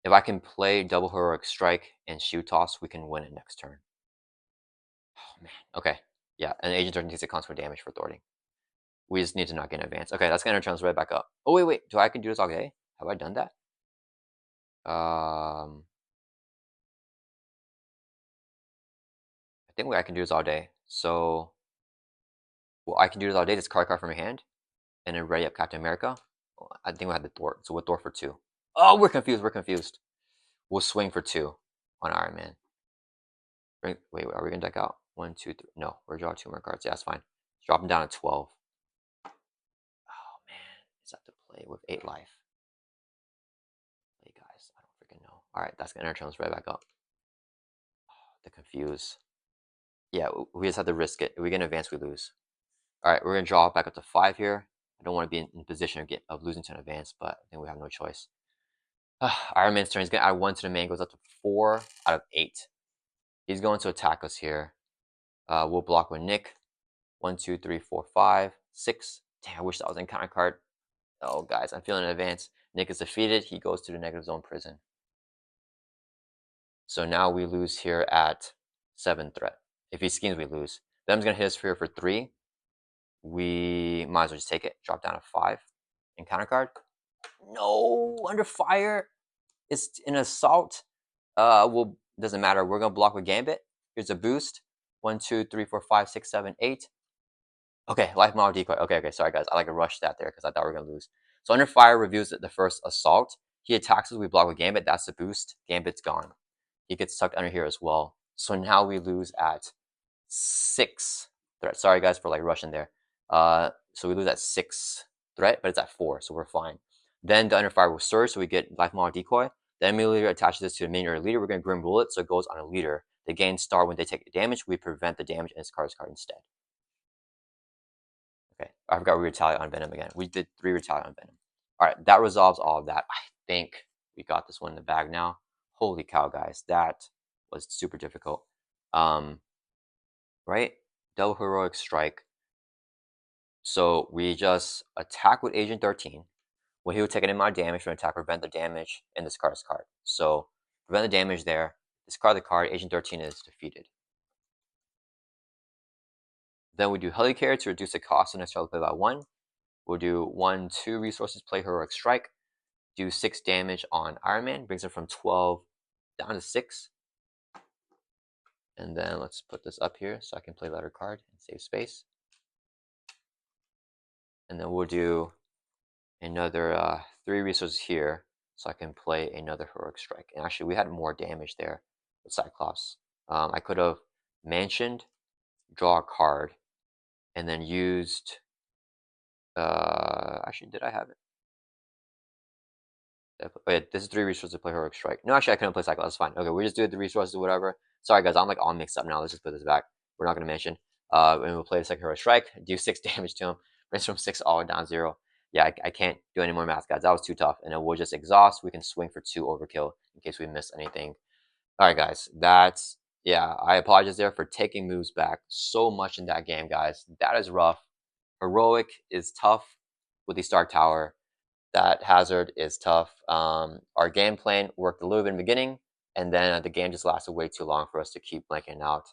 If I can play double heroic strike and shoot toss, we can win it next turn. Oh man. Okay. Yeah, and Agent 13 takes a consequent damage for thwarting. We just need to not get an advance. Okay, that's gonna turn us right back up. Oh wait. Do I can do this all day? Have I done that? I think I can do this all day. So, well, I can do this all day. Discard card from your hand, and then ready up Captain America. Well, I think we had the thwart, so we'll thwart for 2. Oh, we're confused. We'll swing for 2 on Iron Man. Wait, are we gonna deck out? 1, 2, 3. No, we're draw 2 more cards. Yeah, that's fine. Drop him down to 12. Oh man, is that to play with 8 life? Hey guys, I don't freaking know. All right, that's gonna turn us right back up. Oh, the confuse. Yeah, we just have to risk it. If we get an advance, we lose. All right, we're gonna draw back up to 5 here. I don't want to be in position of losing to an advance, but I think we have no choice. Iron Man's turn. He's gonna add 1 to the main. Goes up to 4 out of 8. He's going to attack us here. We'll block with Nick. 1, 2, 3, 4, 5, 6. Damn, I wish that was an encounter card. Oh, guys, I'm feeling an advance. Nick is defeated. He goes to the negative zone prison. So now we lose here at 7 threat. If he schemes, we lose. Them's gonna hit us here for 3. We might as well just take it. Drop down to 5. Encounter card. No, under fire. It's an assault. Well, doesn't matter. We're gonna block with Gambit. Here's a boost. 1, 2, 3, 4, 5, 6, 7, 8. Okay, life model decoy. Okay, sorry guys. I like to rush that there because I thought we were gonna lose. So under fire reviews the first assault. He attacks us. We block with Gambit. That's the boost. Gambit's gone. He gets tucked under here as well. So now we lose at 6 threat. Sorry guys for like rushing there. So we lose at 6 threat, but it's at 4, so we're fine. Then the under fire will surge, so we get life model decoy. The enemy leader attaches this to the main or leader. We're gonna grim rule it, so it goes on a leader. They gain star when they take damage. We prevent the damage and discard this card instead. Okay, I forgot we retaliate on Venom again. We did 3 retaliate on Venom. All right, that resolves all of that. I think we got this one in the bag now. Holy cow, guys, that was super difficult. Right? Double heroic strike. So we just attack with Agent 13. When he would take an amount of damage from an attack, prevent the damage, and discard his card. So prevent the damage there. Discard the card. Agent 13 is defeated. Then we do Helicarrier to reduce the cost of next turn play by 1. We'll do 1, 2 resources, play Heroic Strike. Do 6 damage on Iron Man. Brings him from 12 down to 6. And then let's put this up here so I can play letter card and save space. And then we'll do another 3 resources here so I can play another Heroic Strike. And actually, we had more damage there with Cyclops. I could have mansioned, draw a card, and then used... actually, did I have it? Oh, yeah, this is 3 resources to play Heroic Strike. No, actually, I couldn't play Cyclops. That's fine. Okay, we just do the resources or whatever. Sorry, guys, I'm like all mixed up now. Let's just put this back. We're not going to mention. And we'll play the second Heroic Strike. Do 6 damage to him. Brings from 6 all down 0. Yeah, I can't do any more math, guys. That was too tough. And then we'll just exhaust. We can swing for 2 overkill in case we miss anything. All right, guys. That's... yeah, I apologize there for taking moves back so much in that game, guys. That is rough. Heroic is tough with the Star Tower. That hazard is tough. Our game plan worked a little bit in the beginning, and then the game just lasted way too long for us to keep blanking out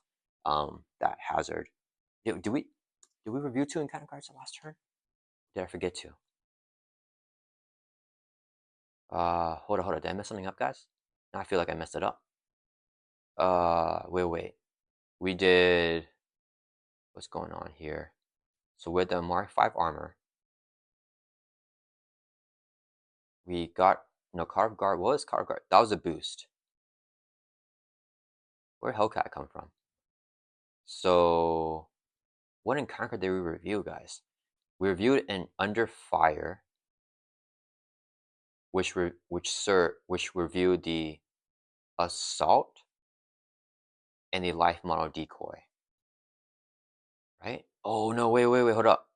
that hazard. Did we review 2 encounter cards the last turn? Did I forget to? Hold on. Did I mess something up, guys? Now I feel like I messed it up. Wait. We did... what's going on here? So with the Mark 5 armor, we got no carve guard. What was carve guard? That was a boost. Where did Hellcat come from? So what encounter did we review, guys? We reviewed an under fire, which reviewed the assault and the life model decoy. Right? Oh no, wait, hold up.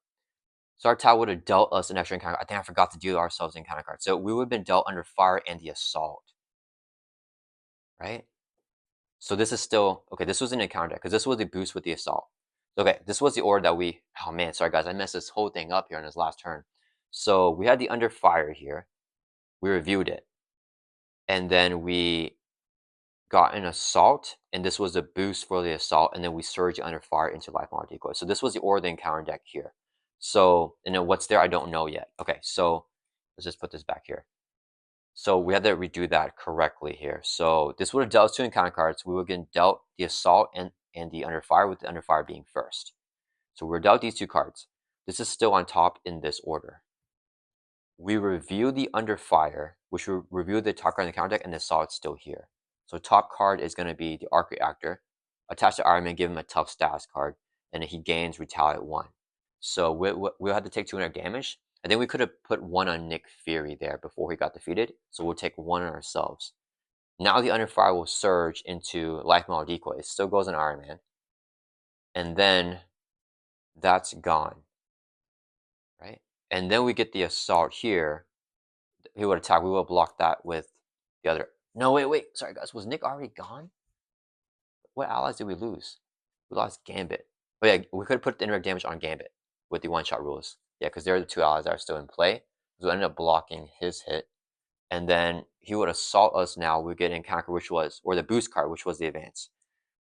So our tile would have dealt us an extra encounter. I think I forgot to deal ourselves an encounter card. So we would have been dealt under fire and the assault. Right? So this is still okay, this was an encounter deck, because this was the boost with the assault. Okay, this was the order that we oh man, sorry guys, I messed this whole thing up here on this last turn. So we had the under fire here. We reviewed it. And then we got an assault, and this was a boost for the assault, and then we surge under fire into life model decoy. So this was the order of the encounter deck here. So, and then what's there, I don't know yet. Okay, so let's just put this back here. So we had to redo that correctly here. So this would have dealt 2 encounter cards. We would have dealt the assault and the under fire, with the under fire being first. So we're dealt these 2 cards. This is still on top in this order. We review the under fire, which will review the top card in the counter deck, and the assault's still here. So top card is going to be the arc reactor. Attached to Iron Man, give him a tough status card, and then he gains retaliate 1. So we'll have to take 200 damage. I think we could have put 1 on Nick Fury there before he got defeated. So we'll take 1 on ourselves. Now the under fire will surge into life model decoy. It still goes on Iron Man. And then that's gone. Right? And then we get the assault here. He would attack. We will block that with the other. No, wait. Sorry, guys. Was Nick already gone? What allies did we lose? We lost Gambit. Oh, yeah. We could have put the indirect damage on Gambit with the one-shot rules. Yeah, because they're the 2 allies that are still in play. So we ended up blocking his hit. And then he would assault us now. We get an encounter, which was, or the boost card, which was the advance.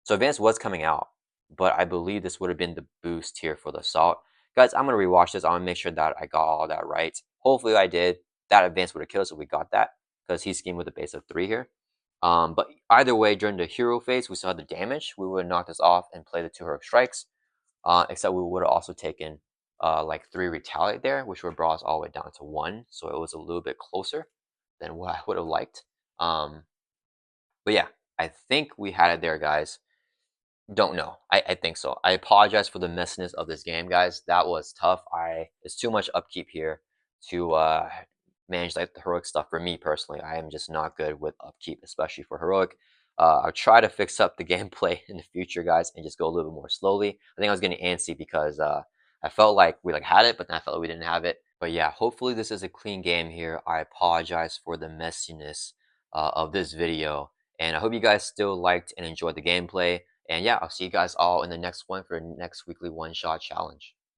So advance was coming out, but I believe this would have been the boost here for the assault. Guys, I'm going to rewatch this. I'm going to make sure that I got all that right. Hopefully I did. That advance would have killed us if we got that, because he's schemed with a base of 3 here. But either way, during the hero phase, we still had the damage. We would have knocked this off and play the 2 heroic strikes, except we would have also taken like 3 retaliate there, which would brought us all the way down to 1. So it was a little bit closer than what I would have liked. But yeah, I think we had it there, guys. Don't know. I think so. I apologize for the messiness of this game, guys. That was tough. It's too much upkeep here to manage like the heroic stuff for me personally. I am just not good with upkeep, especially for heroic. I'll try to fix up the gameplay in the future, guys, and just go a little bit more slowly. I think I was getting antsy because I felt like we had it, but then I felt like we didn't have it. But yeah, hopefully this is a clean game here. I apologize for the messiness of this video, and I hope you guys still liked and enjoyed the gameplay. And yeah, I'll see you guys all in the next one for the next weekly one-shot challenge.